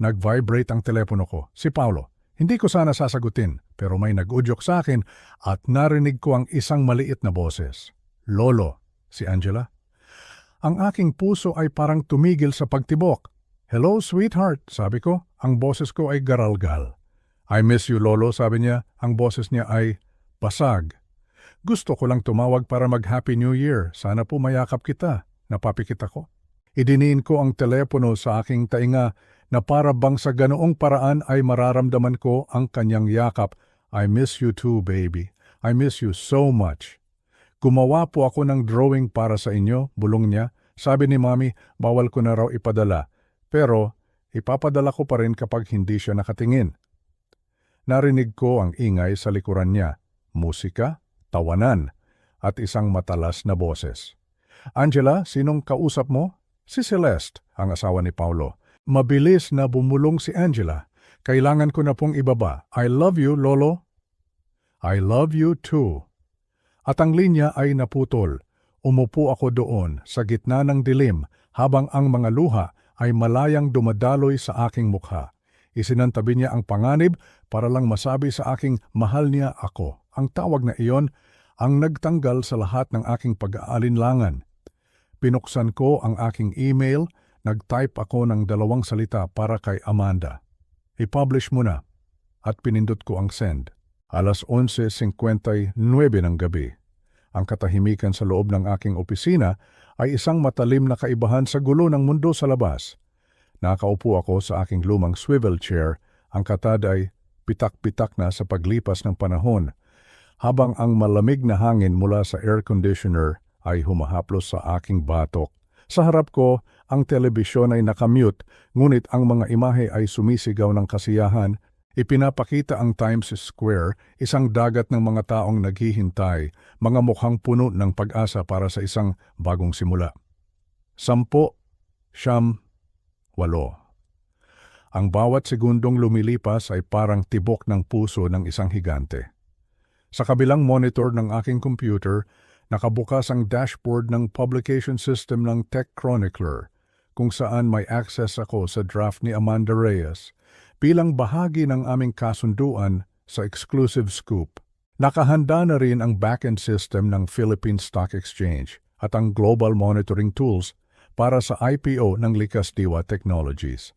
nag-vibrate ang telepono ko. Si Paulo. Hindi ko sana sasagutin, pero may nag-udyok sa akin at narinig ko ang isang maliit na boses. Lolo, si Angela. Ang aking puso ay parang tumigil sa pagtibok. Hello, sweetheart, sabi ko. Ang boses ko ay garalgal. I miss you, Lolo, sabi niya. Ang boses niya ay basag. Gusto ko lang tumawag para mag-Happy New Year. Sana po mayakap kita. Napapikit ako. Idiniin ko ang telepono sa aking tainga na para bang sa ganoong paraan ay mararamdaman ko ang kanyang yakap. I miss you too, baby. I miss you so much. Gumawa po ako ng drawing para sa inyo, bulong niya. Sabi ni Mami, bawal ko na raw ipadala, pero ipapadala ko pa rin kapag hindi siya nakatingin. Narinig ko ang ingay sa likuran niya, musika, tawanan, at isang matalas na boses. Angela, sinong kausap mo? Si Celeste, ang asawa ni Paulo. Mabilis na bumulong si Angela. Kailangan ko na pong ibaba. I love you, Lolo. I love you too. At ang linya ay naputol. Umupo ako doon sa gitna ng dilim habang ang mga luha ay malayang dumadaloy sa aking mukha. Isinantabi niya ang panganib para lang masabi sa aking mahal niya ako. Ang tawag na iyon ang nagtanggal sa lahat ng aking pag-aalinlangan. Pinuksan ko ang aking email, nag-type ako ng 2 salita para kay Amanda. I-publish mo na. At pinindot ko ang send. Alas 11:59 ng gabi. Ang katahimikan sa loob ng aking opisina ay isang matalim na kaibahan sa gulo ng mundo sa labas. Nakaupo ako sa aking lumang swivel chair, ang katad ay pitak-pitak na sa paglipas ng panahon, habang ang malamig na hangin mula sa air conditioner ay humahaplos sa aking batok. Sa harap ko, ang telebisyon ay nakamute, ngunit ang mga imahe ay sumisigaw ng kasiyahan. Ipinapakita ang Times Square, isang dagat ng mga taong naghihintay, mga mukhang puno ng pag-asa para sa isang bagong simula. 10, 9, 8. Ang bawat segundong lumilipas ay parang tibok ng puso ng isang higante. Sa kabilang monitor ng aking computer, nakabukas ang dashboard ng publication system ng Tech Chronicler, kung saan may access ako sa draft ni Amanda Reyes, bilang bahagi ng aming kasunduan sa exclusive scoop. Nakahanda na rin ang backend system ng Philippine Stock Exchange at ang global monitoring tools para sa IPO ng Likas Diwa Technologies.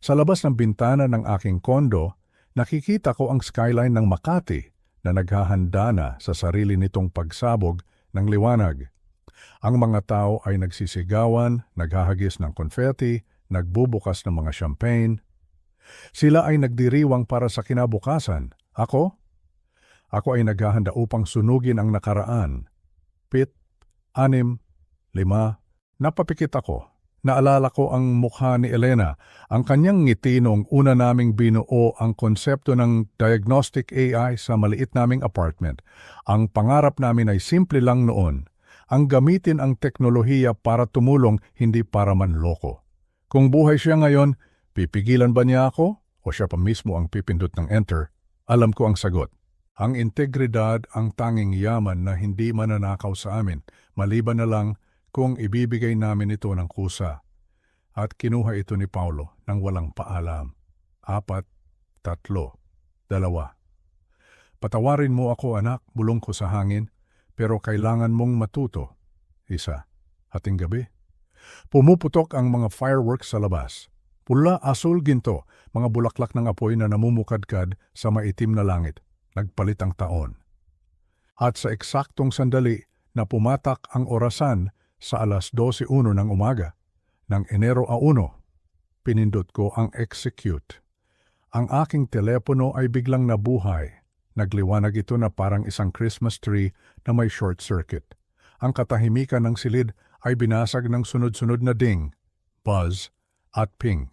Sa labas ng bintana ng aking kondo, nakikita ko ang skyline ng Makati na naghahanda na sa sarili nitong pagsabog ng liwanag. Ang mga tao ay nagsisigawan, naghahagis ng confetti, nagbubukas ng mga champagne. Sila ay nagdiriwang para sa kinabukasan. Ako ay naghahanda upang sunugin ang nakaraan. 7, 6, 5. Napapikit ako. Naalala ko ang mukha ni Elena, ang kanyang ngiti noong una naming binuo ang konsepto ng diagnostic AI sa maliit naming apartment. Ang pangarap namin ay simple lang noon, ang gamitin ang teknolohiya para tumulong, hindi para manloko. Kung buhay siya ngayon, pipigilan ba niya ako o siya pa mismo ang pipindot ng enter? Alam ko ang sagot. Ang integridad ang tanging yaman na hindi mananakaw sa amin, maliban na lang kung ibibigay namin ito ng kusa. At kinuha ito ni Paulo nang walang paalam. 4, 3, 2. Patawarin mo ako, anak, bulong ko sa hangin, pero kailangan mong matuto. 1. Hating gabi. Pumuputok ang mga fireworks sa labas. Pula, asul, ginto, mga bulaklak ng apoy na namumukadkad sa maitim na langit. Nagpalit ang taon. At sa eksaktong sandali na pumatak ang orasan sa alas 12:01 ng umaga, ng Enero 1, pinindot ko ang execute. Ang aking telepono ay biglang nabuhay. Nagliwanag ito na parang isang Christmas tree na may short circuit. Ang katahimikan ng silid ay binasag ng sunod-sunod na ding, buzz, at ping.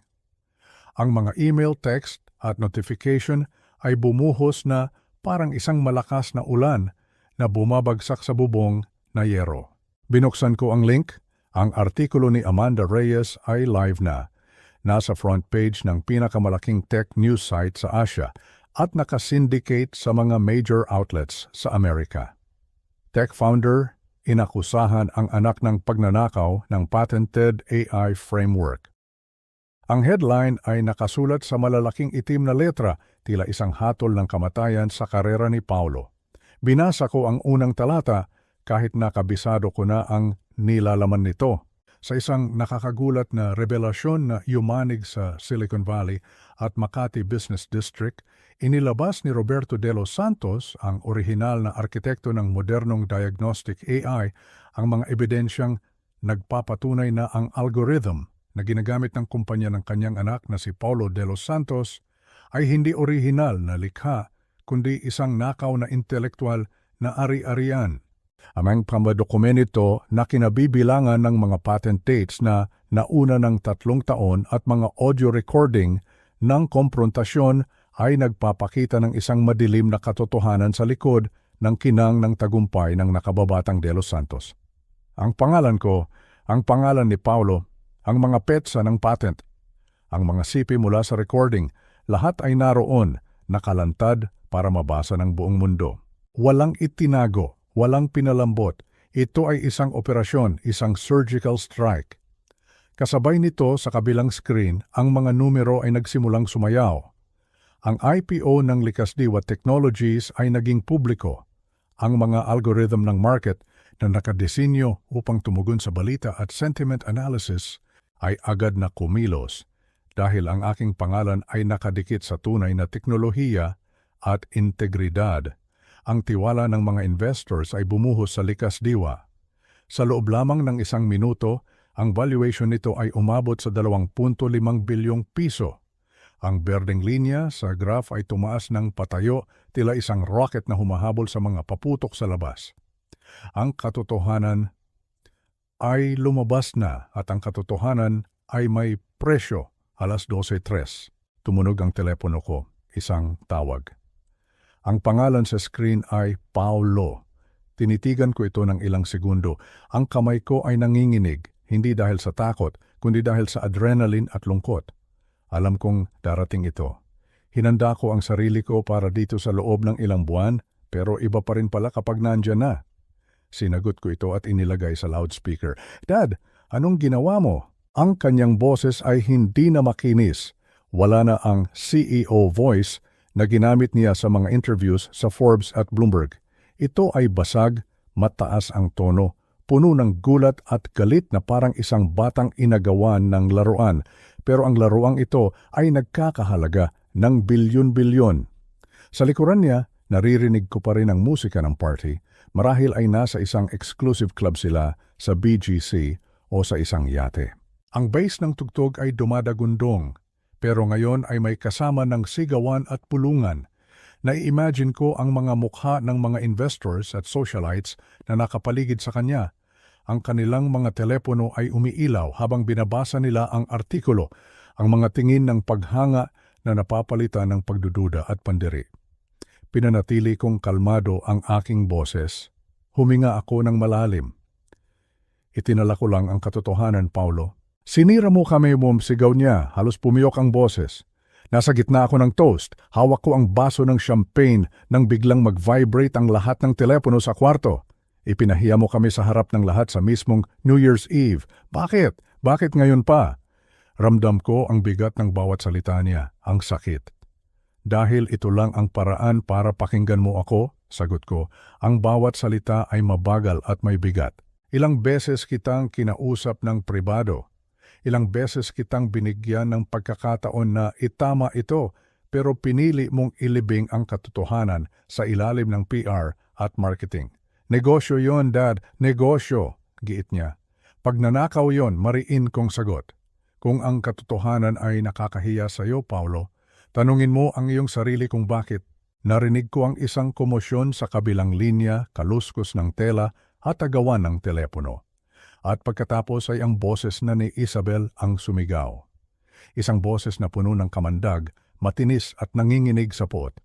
Ang mga email, text at notification ay bumuhos na parang isang malakas na ulan na bumabagsak sa bubong na yero. Binuksan ko ang link. Ang artikulo ni Amanda Reyes ay live na. Nasa front page ng pinakamalaking tech news site sa Asia at nakasyndicate sa mga major outlets sa Amerika. Tech founder, inakusahan ang anak ng pagnanakaw ng patented AI framework. Ang headline ay nakasulat sa malalaking itim na letra, tila isang hatol ng kamatayan sa karera ni Paulo. Binasa ko ang unang talata kahit nakabisado ko na ang nilalaman nito. Sa isang nakakagulat na revelasyon na yumanig sa Silicon Valley at Makati Business District, inilabas ni Roberto de los Santos, ang orihinal na arkitekto ng modernong diagnostic AI, ang mga ebidensyang nagpapatunay na ang algorithm na ginagamit ng kumpanya ng kanyang anak na si Paulo de los Santos ay hindi orihinal na likha, kundi isang nakaw na intelektual na ari-arian. Amang pamadokumento na kinabibilangan ng mga patent dates na nauna ng 3 taon at mga audio recording ng komprontasyon ay nagpapakita ng isang madilim na katotohanan sa likod ng kinang ng tagumpay ng nakababatang De Los Santos. Ang pangalan ko, ang pangalan ni Paulo, ang mga petsa ng patent, ang mga sipi mula sa recording, lahat ay naroon, nakalantad para mabasa ng buong mundo. Walang itinago, walang pinalambot. Ito ay isang operasyon, isang surgical strike. Kasabay nito sa kabilang screen, ang mga numero ay nagsimulang sumayaw. Ang IPO ng Likasdiwa Technologies ay naging publiko. Ang mga algorithm ng market na nakadesinyo upang tumugon sa balita at sentiment analysis ay agad na kumilos dahil ang aking pangalan ay nakadikit sa tunay na teknolohiya at integridad. Ang tiwala ng mga investors ay bumuhos sa Likasdiwa. Sa loob lamang ng 1 minuto, ang valuation nito ay umabot sa 2.5 bilyong piso. Ang berdeng linya sa graph ay tumaas ng patayo, tila isang rocket na humahabol sa mga paputok sa labas. Ang katotohanan ay lumabas na at ang katotohanan ay may presyo. 12:03. Tumunog ang telepono ko, isang tawag. Ang pangalan sa screen ay Paulo. Tinitigan ko ito ng ilang segundo. Ang kamay ko ay nanginginig, hindi dahil sa takot, kundi dahil sa adrenaline at lungkot. Alam kong darating ito. Hinanda ko ang sarili ko para dito sa loob ng ilang buwan, pero iba pa rin pala kapag nandyan na. Sinagot ko ito at inilagay sa loudspeaker. Dad, anong ginawa mo? Ang kanyang boses ay hindi na makinis. Wala na ang CEO voice na ginamit niya sa mga interviews sa Forbes at Bloomberg. Ito ay basag, mataas ang tono, puno ng gulat at galit na parang isang batang inagawan ng laruan. Pero ang laruang ito ay nagkakahalaga ng bilyon-bilyon. Sa likuran niya, naririnig ko pa rin ang musika ng party. Marahil ay nasa isang exclusive club sila sa BGC o sa isang yate. Ang bass ng tugtog ay dumadagundong, pero ngayon ay may kasama ng sigawan at pulungan. Nai-imagine ko ang mga mukha ng mga investors at socialites na nakapaligid sa kanya. Ang kanilang mga telepono ay umiilaw habang binabasa nila ang artikulo, ang mga tingin ng paghanga na napapalitan ng pagdududa at pandiri. Pinanatili kong kalmado ang aking boses. Huminga ako ng malalim. Itinala ko lang ang katotohanan, Paulo. Sinira mo kami, sigaw niya, halos pumiyok ang boses. Nasa gitna ako ng toast, hawak ko ang baso ng champagne nang biglang mag-vibrate ang lahat ng telepono sa kwarto. Ipinahiya mo kami sa harap ng lahat sa mismong New Year's Eve. Bakit? Bakit ngayon pa? Ramdam ko ang bigat ng bawat salita niya, ang sakit. Dahil ito lang ang paraan para pakinggan mo ako, sagot ko, ang bawat salita ay mabagal at may bigat. Ilang beses kitang kinausap ng pribado. Ilang beses kitang binigyan ng pagkakataon na itama ito, pero pinili mong ilibing ang katotohanan sa ilalim ng PR at marketing. Negosyo yon, Dad, negosyo, giit niya. Pag nanakaw yon, mariin kong sagot. Kung ang katotohanan ay nakakahiya sa iyo, Paulo, tanungin mo ang iyong sarili kung bakit. Narinig ko ang isang komosyon sa kabilang linya, kaluskos ng tela at agawan ng telepono. At pagkatapos ay ang boses na ni Isabel ang sumigaw. Isang boses na puno ng kamandag, matinis at nanginginig sa puot.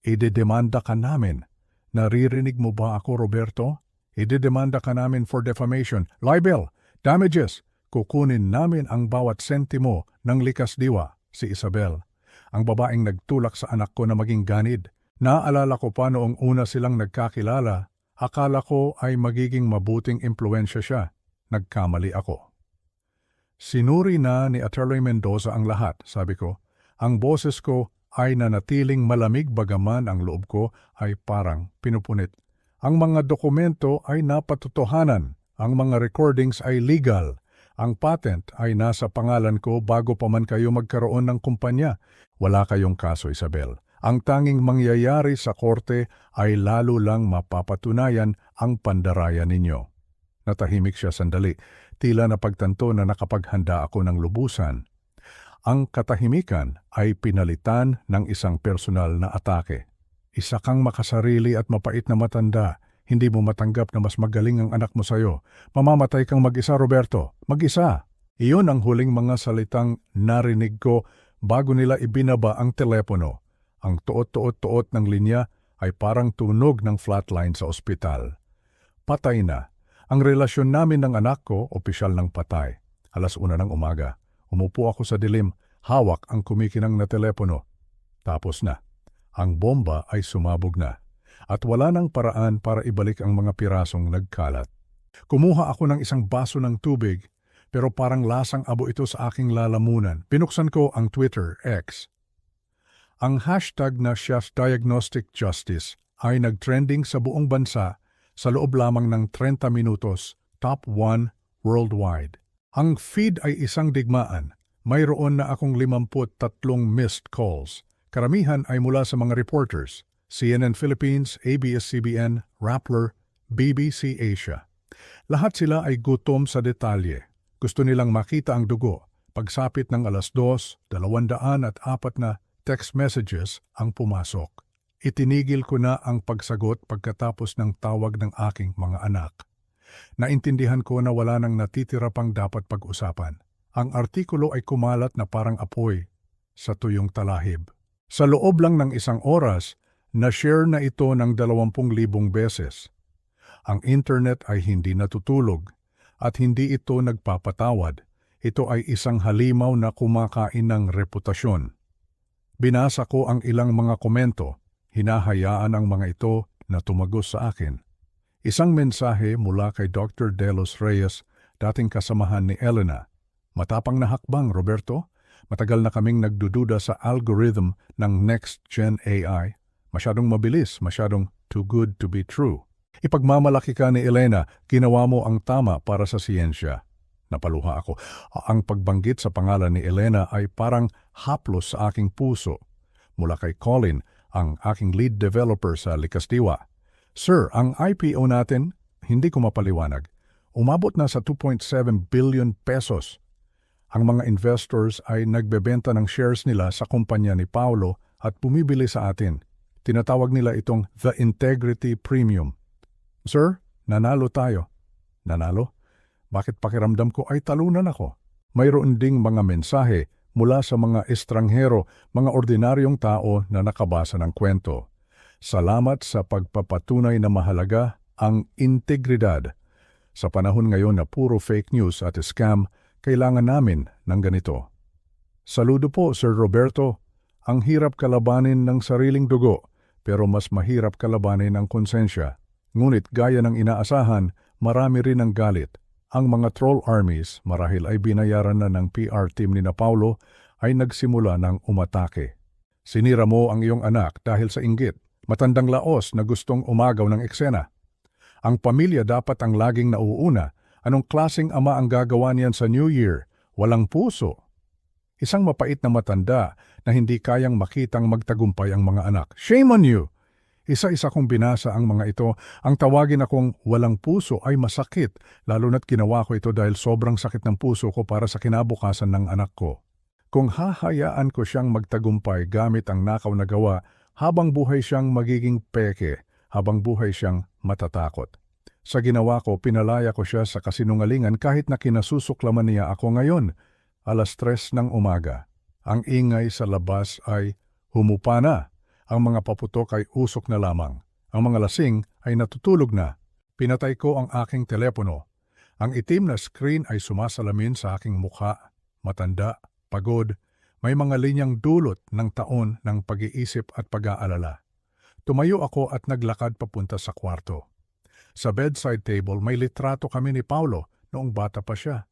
Idedemanda ka namin. Naririnig mo ba ako, Roberto? Idedemanda ka namin for defamation, libel, damages. Kukunin namin ang bawat sentimo ng Likasdiwa, si Isabel. Ang babaeng nagtulak sa anak ko na maging ganid. Naalala ko pa noong una silang nagkakilala. Akala ko ay magiging mabuting impluensya siya. Nagkamali ako. Sinuri na ni Attorney Mendoza ang lahat, sabi ko. Ang boses ko ay nanatiling malamig bagaman ang loob ko ay parang pinupunit. Ang mga dokumento ay napatotohanan. Ang mga recordings ay legal. Ang patent ay nasa pangalan ko bago pa man kayo magkaroon ng kumpanya. Wala kayong kaso, Isabel. Ang tanging mangyayari sa korte ay lalo lang mapapatunayan ang pandaraya ninyo. Natahimik siya sandali, tila napagtanto na nakapaghanda ako ng lubusan. Ang katahimikan ay pinalitan ng isang personal na atake. Isa kang makasarili at mapait na matanda, Hindi mo matanggap na mas magaling ang anak mo sa'yo. Mamamatay kang mag-isa, Roberto. Mag-isa. Iyon ang huling mga salitang narinig ko bago nila ibinaba ang telepono. Ang tuot-tuot-tuot ng linya ay parang tunog ng flatline sa ospital. Patay na. Ang relasyon namin ng anak ko, opisyal ng patay. 1:00 ng umaga. Umupo ako sa dilim, hawak ang kumikinang na telepono. Tapos na. Ang bomba ay sumabog na. At wala nang paraan para ibalik ang mga pirasong nagkalat. Kumuha ako ng isang baso ng tubig, pero parang lasang abo ito sa aking lalamunan. Pinuksan ko ang Twitter, X. Ang hashtag na Chef Diagnostic Justice ay nagtrending sa buong bansa sa loob lamang ng 30 minutos, top 1 worldwide. Ang feed ay isang digmaan. Mayroon na akong 53 missed calls. Karamihan ay mula sa mga reporters. CNN Philippines, ABS-CBN, Rappler, BBC Asia. Lahat sila ay gutom sa detalye. Gusto nilang makita ang dugo. Pagsapit ng 2:00, 204 na text messages ang pumasok. Itinigil ko na ang pagsagot pagkatapos ng tawag ng aking mga anak. Naintindihan ko na wala nang natitira pang dapat pag-usapan. Ang artikulo ay kumalat na parang apoy sa tuyong talahib. Sa loob lang ng 1 oras, na-share na ito ng 20,000 beses. Ang internet ay hindi natutulog at hindi ito nagpapatawad. Ito ay isang halimaw na kumakain ng reputasyon. Binasa ko ang ilang mga komento. Hinahayaan ang mga ito na tumagos sa akin. Isang mensahe mula kay Dr. Delos Reyes, dating kasamahan ni Elena. Matapang na hakbang, Roberto. Matagal na kaming nagdududa sa algorithm ng Next Gen AI. Masyadong mabilis, masyadong too good to be true. Ipagmamalaki ka ni Elena, ginawa mo ang tama para sa siyensya. Napaluha ako. Ang pagbanggit sa pangalan ni Elena ay parang haplos sa aking puso. Mula kay Colin, ang aking lead developer sa Likas Diwa. Sir, ang IPO natin, hindi ko mapaliwanag. Umabot na sa 2.7 billion pesos. Ang mga investors ay nagbebenta ng shares nila sa kumpanya ni Paulo at bumibili sa atin. Tinatawag nila itong The Integrity Premium. Sir, nanalo tayo. Nanalo? Bakit pakiramdam ko ay talunan ako? Mayroon ding mga mensahe mula sa mga estranghero, mga ordinaryong tao na nakabasa ng kwento. Salamat sa pagpapatunay na mahalaga ang integridad. Sa panahon ngayon na puro fake news at scam, kailangan namin ng ganito. Saludo po, Sir Roberto. Ang hirap kalabanin ng sariling dugo, pero mas mahirap kalabanin ang konsensya. Ngunit gaya ng inaasahan, marami rin ang galit. Ang mga troll armies, marahil ay binayaran na ng PR team ni Paulo, ay nagsimula ng umatake. Sinira mo ang iyong anak dahil sa inggit, matandang laos na gustong umagaw ng eksena. Ang pamilya dapat ang laging nauuna. Anong klaseng ama ang gagawa niyan sa New Year? Walang puso. Isang mapait na matanda na hindi kayang makitang magtagumpay ang mga anak. Shame on you! Isa-isa kong binasa ang mga ito. Ang tawagin akong walang puso ay masakit, lalo na't ginawa ko ito dahil sobrang sakit ng puso ko para sa kinabukasan ng anak ko. Kung hahayaan ko siyang magtagumpay gamit ang nakaw na gawa, habang buhay siyang magiging peke, habang buhay siyang matatakot. Sa ginawa ko, pinalaya ko siya sa kasinungalingan kahit na kinasusuklaman niya ako ngayon. 3:00 ng umaga. Ang ingay sa labas ay humupa na. Ang mga paputok ay usok na lamang. Ang mga lasing ay natutulog na. Pinatay ko ang aking telepono. Ang itim na screen ay sumasalamin sa aking mukha. Matanda, pagod, may mga linyang dulot ng taon ng pag-iisip at pag-aalala. Tumayo ako at naglakad papunta sa kwarto. Sa bedside table may litrato kami ni Paulo noong bata pa siya.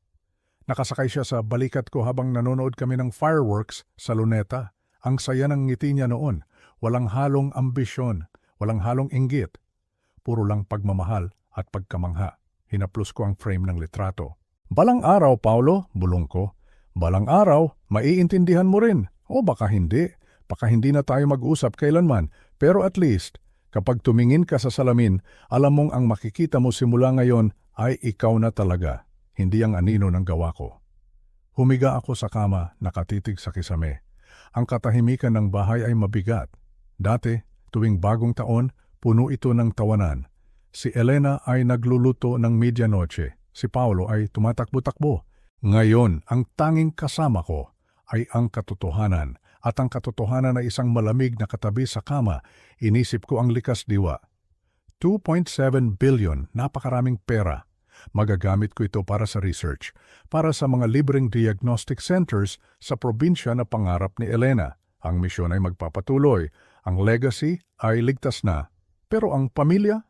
Nakasakay siya sa balikat ko habang nanonood kami ng fireworks sa Luneta. Ang saya ng ngiti niya noon. Walang halong ambisyon, walang halong inggit. Puro lang pagmamahal at pagkamangha. Hinaplos ko ang frame ng litrato. Balang araw, Paulo, bulong ko. Balang araw, maiintindihan mo rin. O baka hindi. Baka hindi na tayo mag-usap kailanman. Pero at least, kapag tumingin ka sa salamin, alam mong ang makikita mo simula ngayon ay ikaw na talaga. Hindi ang anino ng gawa ko. Humiga ako sa kama, nakatitig sa kisame. Ang katahimikan ng bahay ay mabigat. Dati, tuwing bagong taon, puno ito ng tawanan. Si Elena ay nagluluto ng medianoche. Si Paulo ay tumatakbo-takbo. Ngayon, ang tanging kasama ko ay ang katotohanan. At ang katotohanan ay isang malamig na katabi sa kama. Inisip ko ang likas diwa. 2.7 billion, napakaraming pera. Magagamit ko ito para sa research, para sa mga libreng diagnostic centers sa probinsya na pangarap ni Elena. Ang misyon ay magpapatuloy. Ang legacy ay ligtas na. Pero ang pamilya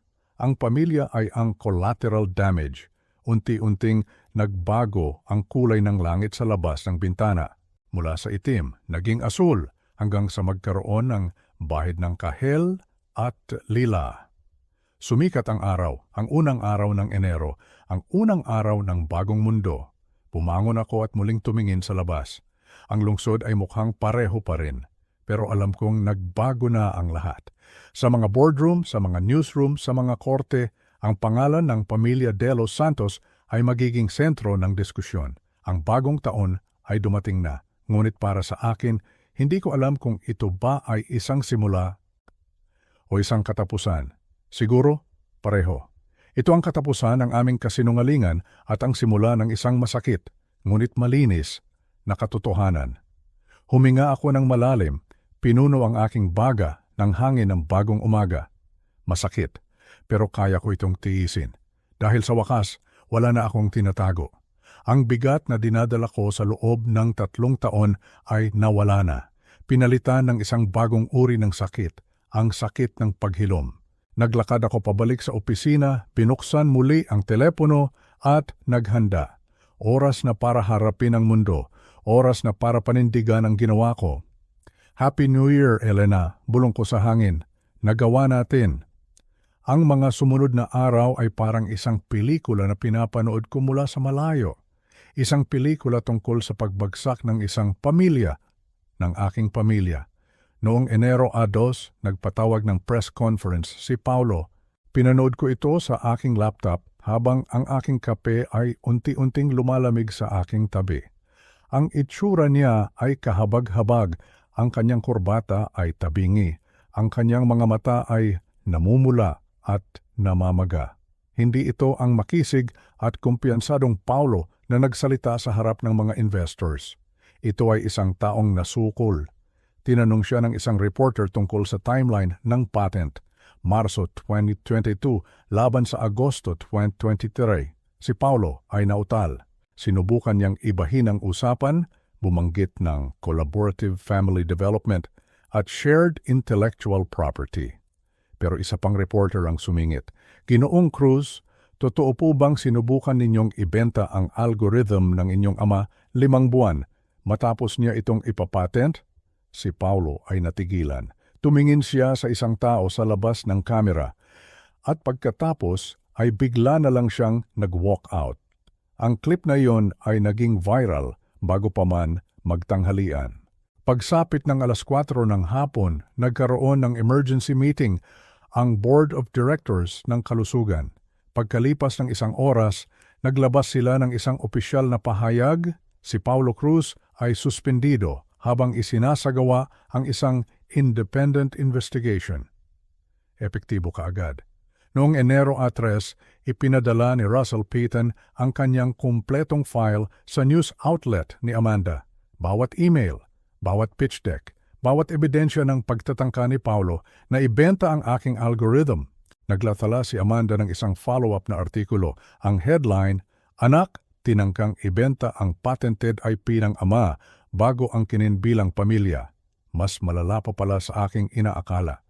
ay ang collateral damage. Unti-unting nagbago ang kulay ng langit sa labas ng bintana. Mula sa itim, naging asul, hanggang sa magkaroon ng bahid ng kahel at lila. Sumikat ang araw, ang unang araw ng Enero, ang unang araw ng bagong mundo. Pumangon ako at muling tumingin sa labas. Ang lungsod ay mukhang pareho pa rin, pero alam kong nagbago na ang lahat. Sa mga boardroom, sa mga newsroom, sa mga korte, ang pangalan ng pamilya De Los Santos ay magiging sentro ng diskusyon. Ang bagong taon ay dumating na, ngunit para sa akin, hindi ko alam kung ito ba ay isang simula o isang katapusan. Siguro, pareho. Ito ang katapusan ng aming kasinungalingan at ang simula ng isang masakit, ngunit malinis, na katotohanan. Huminga ako ng malalim, pinuno ang aking baga ng hangin ng bagong umaga. Masakit, pero kaya ko itong tiisin. Dahil sa wakas, wala na akong tinatago. Ang bigat na dinadala ko sa loob ng 3 taon ay nawala na. Pinalitan ng isang bagong uri ng sakit, ang sakit ng paghilom. Naglakad ako pabalik sa opisina, binuksan muli ang telepono at naghanda. Oras na para harapin ang mundo, oras na para panindigan ang ginawa ko. Happy New Year, Elena, bulong ko sa hangin. Nagawa natin. Ang mga sumunod na araw ay parang isang pelikula na pinapanood ko mula sa malayo. Isang pelikula tungkol sa pagbagsak ng isang pamilya, ng aking pamilya. Noong Enero 2, nagpatawag ng press conference si Paulo. Pinanood ko ito sa aking laptop habang ang aking kape ay unti-unting lumalamig sa aking tabi. Ang itsura niya ay kahabag-habag, ang kanyang kurbata ay tabingi, ang kanyang mga mata ay namumula at namamaga. Hindi ito ang makisig at kumpiyansadong Paulo na nagsalita sa harap ng mga investors. Ito ay isang taong nasukol. Tinanong siya ng isang reporter tungkol sa timeline ng patent, Marso 2022 laban sa Agosto 2023. Si Paulo ay nautal. Sinubukan niyang ibahin ang usapan, bumanggit ng collaborative family development at shared intellectual property. Pero isa pang reporter ang sumingit. Ginoong Cruz, totoo po bang sinubukan ninyong ibenta ang algorithm ng inyong ama 5 buwan matapos niya itong ipapatent? Si Paulo ay natigilan. Tumingin siya sa isang tao sa labas ng kamera at pagkatapos ay bigla na lang siyang nag-walk out. Ang clip na iyon ay naging viral bago pa man magtanghalian. Pagsapit ng 4:00 ng hapon, nagkaroon ng emergency meeting ang Board of Directors ng Kalusugan. Pagkalipas ng 1 oras, naglabas sila ng isang opisyal na pahayag. Si Paulo Cruz ay suspendido habang isinasagawa ang isang independent investigation. Epektibo kaagad. Noong Enero 3, ipinadala ni Russell Peyton ang kanyang kumpletong file sa news outlet ni Amanda. Bawat email, bawat pitch deck, bawat ebidensya ng pagtatangka ni Paulo na ibenta ang aking algorithm. Naglatala si Amanda ng isang follow-up na artikulo. Ang headline, "Anak, tinangkang ibenta ang patented IP ng ama bago ang kininbilang pamilya." Mas malala pa pala sa aking inaakala.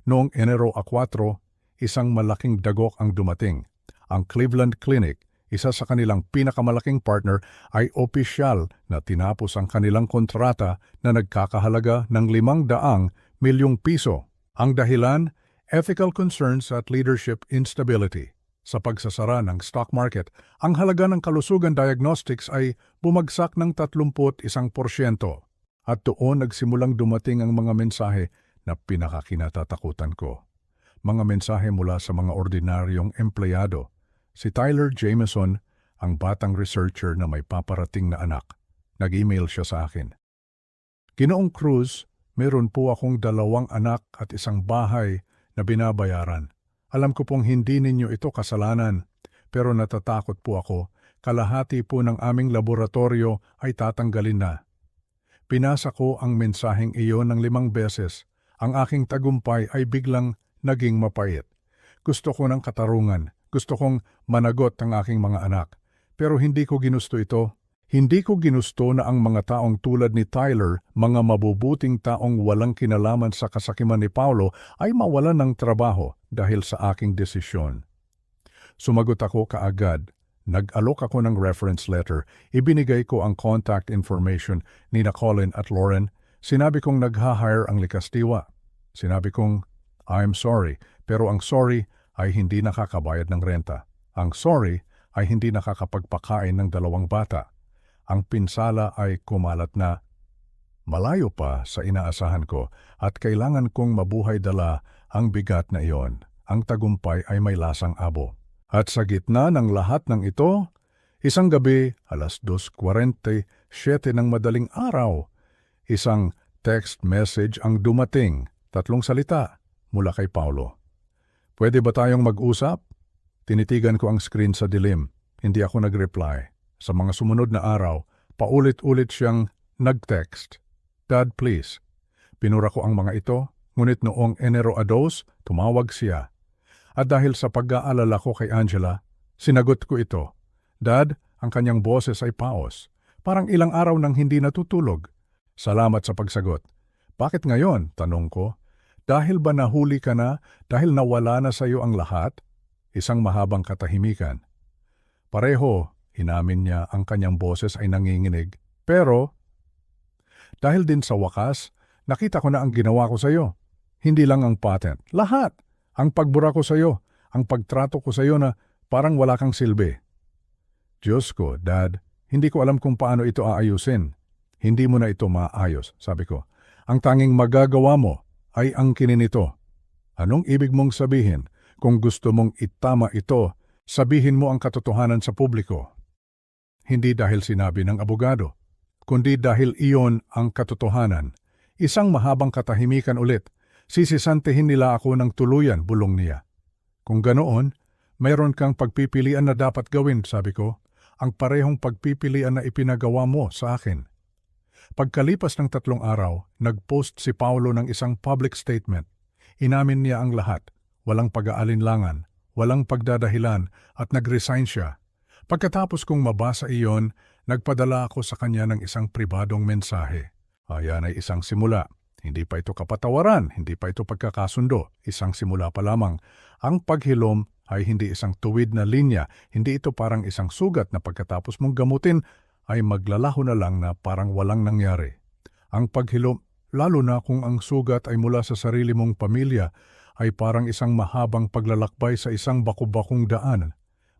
Noong Enero 4, isang malaking dagok ang dumating. Ang Cleveland Clinic, isa sa kanilang pinakamalaking partner, ay opisyal na tinapos ang kanilang kontrata na nagkakahalaga ng 500 milyong piso. Ang dahilan, ethical concerns at leadership instability. Sa pagsasara ng stock market, ang halaga ng kalusugan diagnostics ay bumagsak ng 31%. At doon nagsimulang dumating ang mga mensahe na pinakakinatatakutan ko. Mga mensahe mula sa mga ordinaryong empleyado. Si Tyler Jameson, ang batang researcher na may paparating na anak. Nag-email siya sa akin. "Ginoong Cruz, meron po akong 2 anak at isang bahay na binabayaran. Alam ko pong hindi ninyo ito kasalanan, pero natatakot po ako. Kalahati po ng aming laboratorio ay tatanggalin na. Pinasa ko ang mensaheng iyon ng 5 beses. Ang aking tagumpay ay biglang naging mapait. Gusto ko ng katarungan. Gusto kong managot ang aking mga anak. Pero hindi ko ginusto ito. Hindi ko ginusto na ang mga taong tulad ni Tyler, mga mabubuting taong walang kinalaman sa kasakiman ni Paulo, ay mawalan ng trabaho dahil sa aking desisyon. Sumagot ako kaagad. Nag-alok ako ng reference letter. Ibinigay ko ang contact information ni Colin at Lauren. Sinabi kong nag-hire ang likas diwa. Sinabi kong, I'm sorry, pero ang sorry ay hindi nakakabayad ng renta. Ang sorry ay hindi nakakapagpakain ng 2 bata. Ang pinsala ay kumalat na. Malayo pa sa inaasahan ko at kailangan kong mabuhay dala ang bigat na iyon. Ang tagumpay ay may lasang abo. At sa gitna ng lahat ng ito, isang gabi, alas 2:47 ng madaling araw, isang text message ang dumating, 3 salita mula kay Paulo. Pwede ba tayong mag-usap? Tinitigan ko ang screen sa dilim. Hindi ako nag-reply. Sa mga sumunod na araw, paulit-ulit siyang nag-text. Dad, please. Pinura ko ang mga ito, ngunit noong Enero 2, tumawag siya. At dahil sa pag-aalala ko kay Angela, sinagot ko ito. Dad, ang kanyang boses ay paos. Parang ilang araw nang hindi natutulog. Salamat sa pagsagot. Bakit ngayon? Tanong ko. Dahil ba nahuli ka na? Dahil nawala na sa iyo ang lahat? Isang mahabang katahimikan. Pareho, inamin niya, ang kanyang boses ay nanginginig. Pero, dahil din sa wakas, nakita ko na ang ginawa ko sa iyo. Hindi lang ang patent. Lahat. Ang pagbura ko sa iyo. Ang pagtrato ko sa iyo na parang wala kang silbi. Diyos ko, Dad, hindi ko alam kung paano ito aayusin. Hindi mo na ito maayos, sabi ko. Ang tanging magagawa mo ay ang kininito. Anong ibig mong sabihin? Kung gusto mong itama ito, sabihin mo ang katotohanan sa publiko. Hindi dahil sinabi ng abogado, kundi dahil iyon ang katotohanan. Isang mahabang katahimikan ulit. Sisisantihin nila ako ng tuluyan, bulong niya. Kung ganoon, mayroon kang pagpipilian na dapat gawin, sabi ko. Ang parehong pagpipilian na ipinagawa mo sa akin. Pagkalipas ng 3 araw, nag-post si Paulo ng isang public statement. Inamin niya ang lahat. Walang pag-aalinlangan, walang pagdadahilan at nag-resign siya. Pagkatapos kong mabasa iyon, nagpadala ako sa kanya ng isang pribadong mensahe. Ayan ay isang simula. Hindi pa ito kapatawaran, hindi pa ito pagkakasundo. Isang simula pa lamang. Ang paghilom ay hindi isang tuwid na linya. Hindi ito parang isang sugat na pagkatapos mong gamutin ay maglalaho na lang na parang walang nangyari. Ang paghilom, lalo na kung ang sugat ay mula sa sarili mong pamilya, ay parang isang mahabang paglalakbay sa isang baku-bakong daan.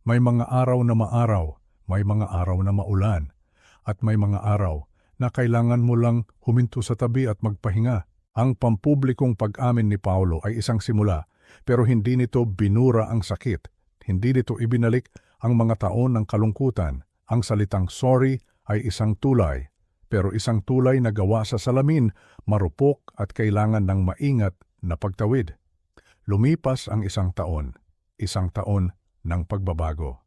May mga araw na maaraw, may mga araw na maulan, at may mga araw na kailangan mo lang huminto sa tabi at magpahinga. Ang pampublikong pag-amin ni Paulo ay isang simula, pero hindi nito binura ang sakit. Hindi nito ibinalik ang mga taon ng kalungkutan. Ang salitang sorry ay isang tulay, pero isang tulay na gawa sa salamin, marupok at kailangan ng maingat na pagtawid. Lumipas ang isang taon ng pagbabago.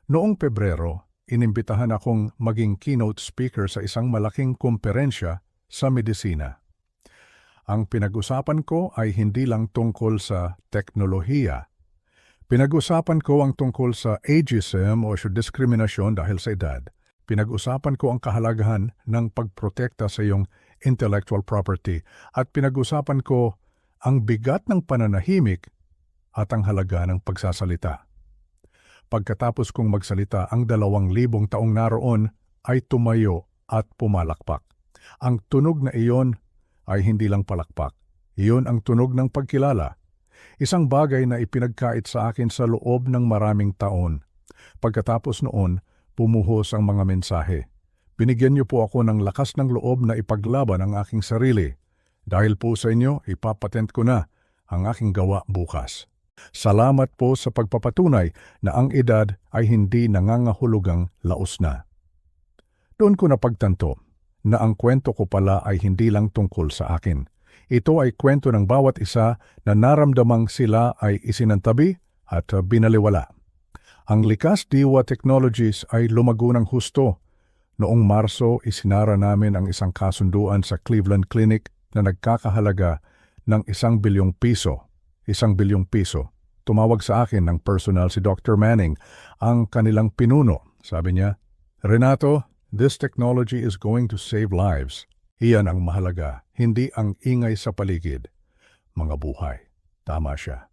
Noong Pebrero, inimbitahan akong maging keynote speaker sa isang malaking komperensya sa medisina. Ang pinag-usapan ko ay hindi lang tungkol sa teknolohiya. Pinag-usapan ko ang tungkol sa ageism o diskriminasyon dahil sa edad. Pinag-usapan ko ang kahalagahan ng pagprotekta sa iyong intellectual property at pinag-usapan ko ang bigat ng pananahimik at ang halaga ng pagsasalita. Pagkatapos kong magsalita, ang 2,000 taong naroon ay tumayo at pumalakpak. Ang tunog na iyon ay hindi lang palakpak. Iyon ang tunog ng pagkilala. Isang bagay na ipinagkait sa akin sa loob ng maraming taon. Pagkatapos noon, pumuhos ang mga mensahe. Binigyan niyo po ako ng lakas ng loob na ipaglaban ang aking sarili. Dahil po sa inyo, ipapatent ko na ang aking gawa bukas. Salamat po sa pagpapatunay na ang edad ay hindi nangangahulugang laos na. Doon ko napagtanto na ang kwento ko pala ay hindi lang tungkol sa akin. Ito ay kwento ng bawat isa na naramdamang sila ay isinantabi at binaliwala. Ang Likas Diwa Technologies ay lumago ng husto. Noong Marso, isinara namin ang isang kasunduan sa Cleveland Clinic na nagkakahalaga ng 1 bilyong piso. 1 bilyong piso. Tumawag sa akin ng personal si Dr. Manning, ang kanilang pinuno. Sabi niya, "Renato, this technology is going to save lives. Iyan ang mahalaga, hindi ang ingay sa paligid. Mga buhay." Tama siya.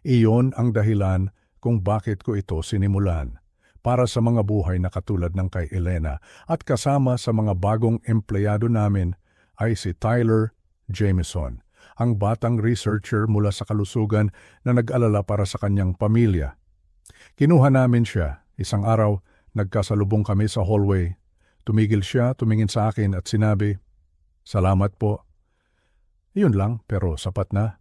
Iyon ang dahilan kung bakit ko ito sinimulan. Para sa mga buhay na katulad ng kay Elena at kasama sa mga bagong empleyado namin ay si Tyler Jameson, ang batang researcher mula sa kalusugan na nag-alala para sa kanyang pamilya. Kinuha namin siya. Isang araw, nagkasalubong kami sa hallway. Tumigil siya, tumingin sa akin at sinabi, "Salamat po." Iyon lang, pero sapat na.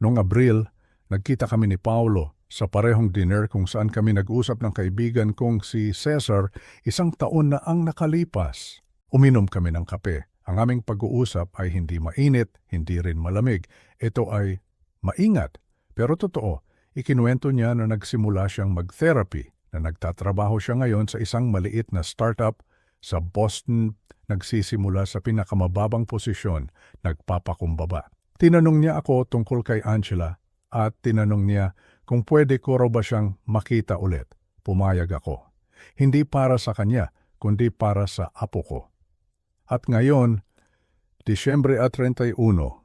Noong Abril, nagkita kami ni Paulo sa parehong dinner kung saan kami nag-usap ng kaibigan kong si Cesar 1 taon na ang nakalipas. Uminom kami ng kape. Ang aming pag-uusap ay hindi mainit, hindi rin malamig. Ito ay maingat. Pero totoo, ikinuwento niya na nagsimula siyang mag-therapy, na nagtatrabaho siya ngayon sa isang maliit na startup sa Boston, nagsisimula sa pinakamababang posisyon, nagpapakumbaba. Tinanong niya ako tungkol kay Angela at tinanong niya kung pwede ko raw ba siyang makita ulit. Pumayag ako. Hindi para sa kanya, kundi para sa apo ko. At ngayon, Disyembre 31,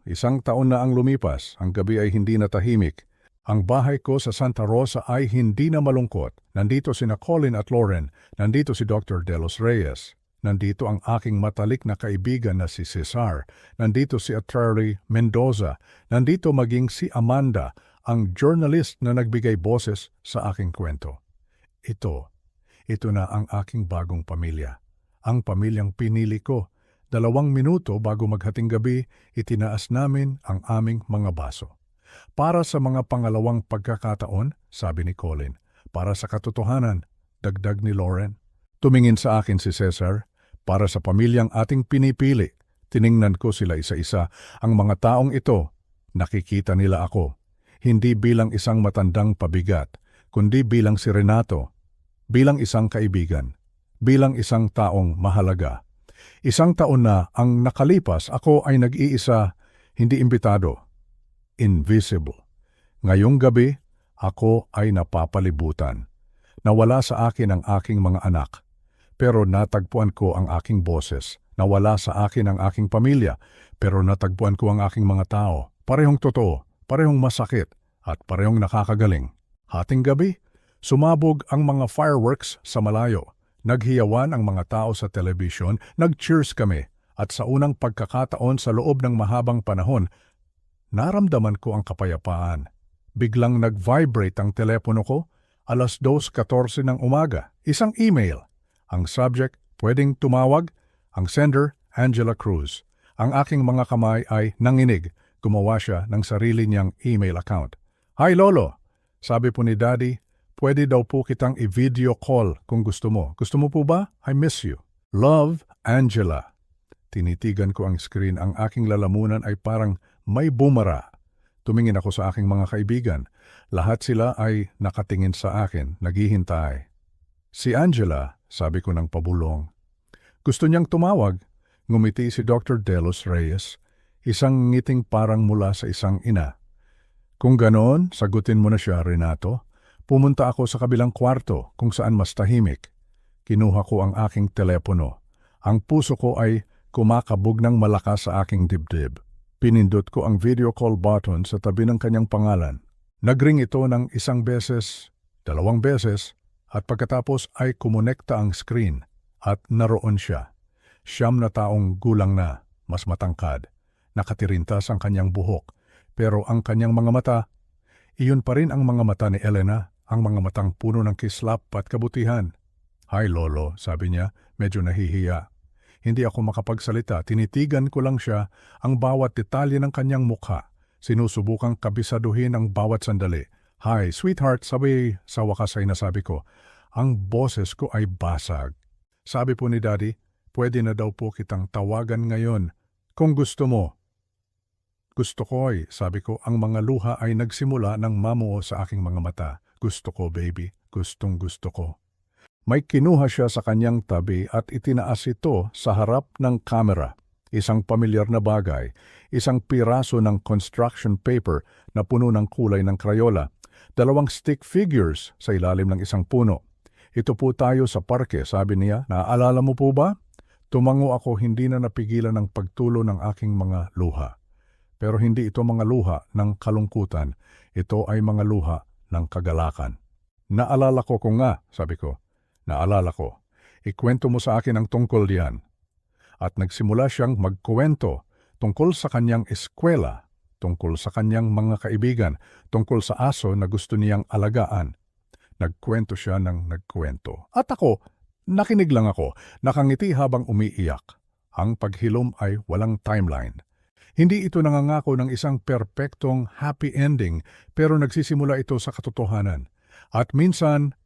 1 taon na ang lumipas, ang gabi ay hindi na tahimik. Ang bahay ko sa Santa Rosa ay hindi na malungkot. Nandito sina Colin at Lauren, nandito si Dr. Delos Reyes. Nandito ang aking matalik na kaibigan na si Cesar. Nandito si Attorney Mendoza. Nandito maging si Amanda, ang journalist na nagbigay boses sa aking kwento. Ito na ang aking bagong pamilya. Ang pamilyang pinili ko. 2 minuto bago maghating gabi, itinaas namin ang aming mga baso. Para sa mga pangalawang pagkakataon, sabi ni Colin. Para sa katotohanan, dagdag ni Lauren. Tumingin sa akin si Cesar. Para sa pamilyang ating pinipili, tiningnan ko sila isa-isa. Ang mga taong ito, nakikita nila ako. Hindi bilang isang matandang pabigat, kundi bilang si Renato, bilang isang kaibigan, bilang isang taong mahalaga. 1 taon na ang nakalipas, ako ay nag-iisa, hindi imbitado, invisible. Ngayong gabi, ako ay napapalibutan. Nawala sa akin ang aking mga anak, pero natagpuan ko ang aking boses. Nawala sa akin ang aking pamilya, pero natagpuan ko ang aking mga tao. Parehong totoo, parehong masakit, at parehong nakakagaling. Hating gabi, sumabog ang mga fireworks sa malayo. Naghiyawan ang mga tao sa telebisyon, nag-cheers kami, at sa unang pagkakataon sa loob ng mahabang panahon, naramdaman ko ang kapayapaan. Biglang nag-vibrate ang telepono ko, 2:14 ng umaga, isang email. Ang subject, pwedeng tumawag, ang sender, Angela Cruz. Ang aking mga kamay ay nanginig, gumawa siya ng sarili niyang email account. "Hi Lolo," sabi po ni Daddy, "pwede daw po kitang i-video call kung gusto mo. Gusto mo po ba? I miss you. Love, Angela." Tinitigan ko ang screen. Ang aking lalamunan ay parang may bumara. Tumingin ako sa aking mga kaibigan. Lahat sila ay nakatingin sa akin, naghihintay. "Si Angela," sabi ko ng pabulong. Gusto niyang tumawag. Ngumiti si Dr. Delos Reyes, isang ngiting parang mula sa isang ina. "Kung ganoon, sagutin mo na siya, Renato." Pumunta ako sa kabilang kwarto kung saan mas tahimik. Kinuha ko ang aking telepono. Ang puso ko ay kumakabog ng malakas sa aking dibdib. Pinindot ko ang video call button sa tabi ng kanyang pangalan. Nagring ito ng 1 beses, 2 beses, at pagkatapos ay kumonekta ang screen at naroon siya. 9 na taong gulang na, mas matangkad. Nakatirintas ang kanyang buhok, pero ang kanyang mga mata, iyon pa rin ang mga mata ni Elena, ang mga matang puno ng kislap at kabutihan. "Hi Lolo," sabi niya, medyo nahihiya. Hindi ako makapagsalita, tinitigan ko lang siya, ang bawat detalye ng kanyang mukha. Sinusubukang kabisaduhin ang bawat sandali. "Hi, sweetheart," sabi sa wakas ay nasabi ko. Ang boses ko ay basag. Sabi po ni Daddy, "Pwede na daw po kitang tawagan ngayon kung gusto mo." Gusto ko sabi ko, ang mga luha ay nagsimula ng mamuo sa aking mga mata. Gusto ko, baby. Gustong gusto ko. May kinuha siya sa kanyang tabi at itinaas ito sa harap ng kamera. Isang pamilyar na bagay, isang piraso ng construction paper na puno ng kulay ng Crayola, 2 stick figures sa ilalim ng isang puno. Ito po tayo sa parke, sabi niya. Naaalala mo po ba? Tumango ako, hindi na napigilan ng pagtulo ng aking mga luha. Pero hindi ito mga luha ng kalungkutan. Ito ay mga luha ng kagalakan. Naalala ko nga, sabi ko. Naalala ko. Ikwento mo sa akin ang tungkol diyan. At nagsimula siyang magkuwento tungkol sa kanyang eskwela, tungkol sa kanyang mga kaibigan, tungkol sa aso na gusto niyang alagaan. Nagkwento siya ng nagkwento. At ako, nakinig lang ako, nakangiti habang umiiyak. Ang paghilom ay walang timeline. Hindi ito nangangako ng isang perpektong happy ending, pero nagsisimula ito sa katotohanan. At minsan,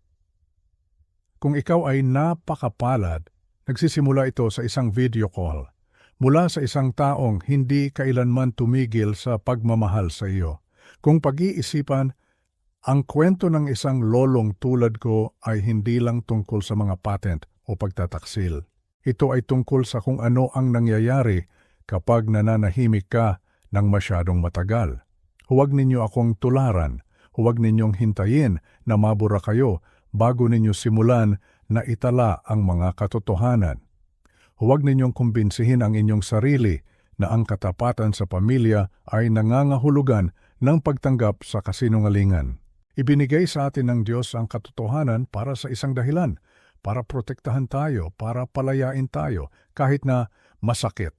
kung ikaw ay napakapalad, nagsisimula ito sa isang video call. Mula sa isang taong hindi kailanman tumigil sa pagmamahal sa iyo. Kung pag-iisipan, ang kwento ng isang lolong tulad ko ay hindi lang tungkol sa mga patent o pagtataksil. Ito ay tungkol sa kung ano ang nangyayari kapag nananahimik ka ng masyadong matagal. Huwag ninyo akong tularan, huwag ninyong hintayin na mabura kayo bago ninyo simulan na itala ang mga katotohanan. Huwag ninyong kumbinsihin ang inyong sarili na ang katapatan sa pamilya ay nangangahulugan ng pagtanggap sa kasinungalingan. Ibinigay sa atin ng Diyos ang katotohanan para sa isang dahilan, para protektahan tayo, para palayain tayo, kahit na masakit.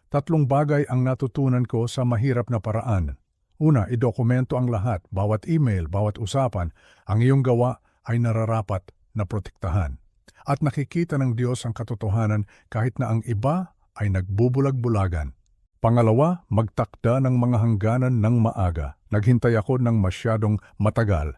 3 bagay ang natutunan ko sa mahirap na paraan. Una, idokumento ang lahat, bawat email, bawat usapan. Ang iyong gawa ay nararapat na protektahan. At nakikita ng Diyos ang katotohanan kahit na ang iba ay nagbubulag-bulagan. Pangalawa, magtakda ng mga hangganan ng maaga. Naghintay ako ng masyadong matagal.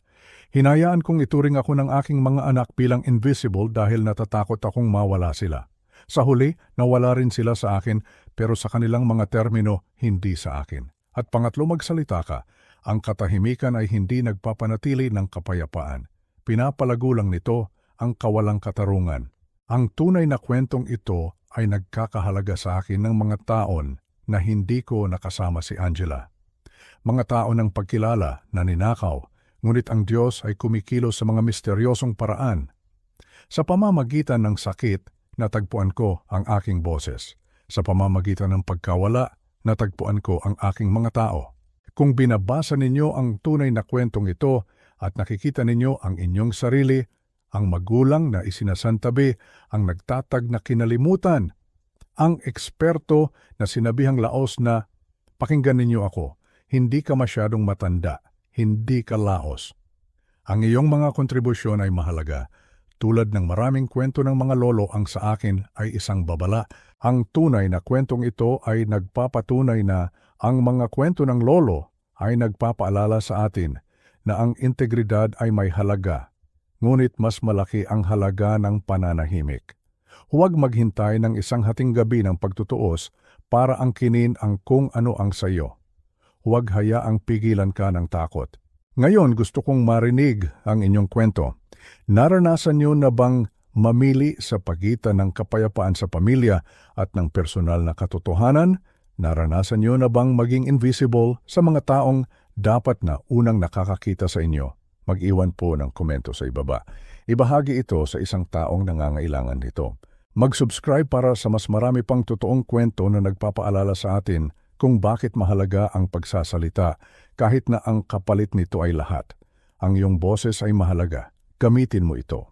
Hinayaan kong ituring ako ng aking mga anak bilang invisible dahil natatakot akong mawala sila. Sa huli, nawala rin sila sa akin, pero sa kanilang mga termino, hindi sa akin. At pangatlo, magsalita ka. Ang katahimikan ay hindi nagpapanatili ng kapayapaan. Pinapalago lang nito ang kawalang katarungan. Ang tunay na kwentong ito ay nagkakahalaga sa akin ng mga taon na hindi ko nakasama si Angela. Mga taon ng pagkilala na ninakaw, ngunit ang Diyos ay kumikilos sa mga misteryosong paraan. Sa pamamagitan ng sakit, natagpuan ko ang aking boses. Sa pamamagitan ng pagkawala, natagpuan ko ang aking mga tao. Kung binabasa ninyo ang tunay na kwentong ito at nakikita ninyo ang inyong sarili, ang magulang na isinasantabi, ang nagtatag na kinalimutan, ang eksperto na sinabihang laos na, pakinggan ninyo ako, hindi ka masyadong matanda, hindi ka laos. Ang iyong mga kontribusyon ay mahalaga. Tulad ng maraming kwento ng mga lolo, ang sa akin ay isang babala. Ang tunay na kwentong ito ay nagpapatunay na ang mga kwento ng lolo ay nagpapaalala sa atin na ang integridad ay may halaga, ngunit mas malaki ang halaga ng pananahimik. Huwag maghintay ng isang hating gabi ng pagtutuos para angkinin ang kung ano ang sayo. Huwag hayaang pigilan ka ng takot. Ngayon gusto kong marinig ang inyong kwento. Naranasan niyo na bang mamili sa pagitan ng kapayapaan sa pamilya at ng personal na katotohanan? Naranasan niyo na bang maging invisible sa mga taong dapat na unang nakakakita sa inyo? Mag-iwan po ng komento sa ibaba. Ibahagi ito sa isang taong nangangailangan nito. Mag-subscribe para sa mas marami pang totoong kwento na nagpapaalala sa atin kung bakit mahalaga ang pagsasalita kahit na ang kapalit nito ay lahat. Ang iyong boses ay mahalaga. Gamitin mo ito.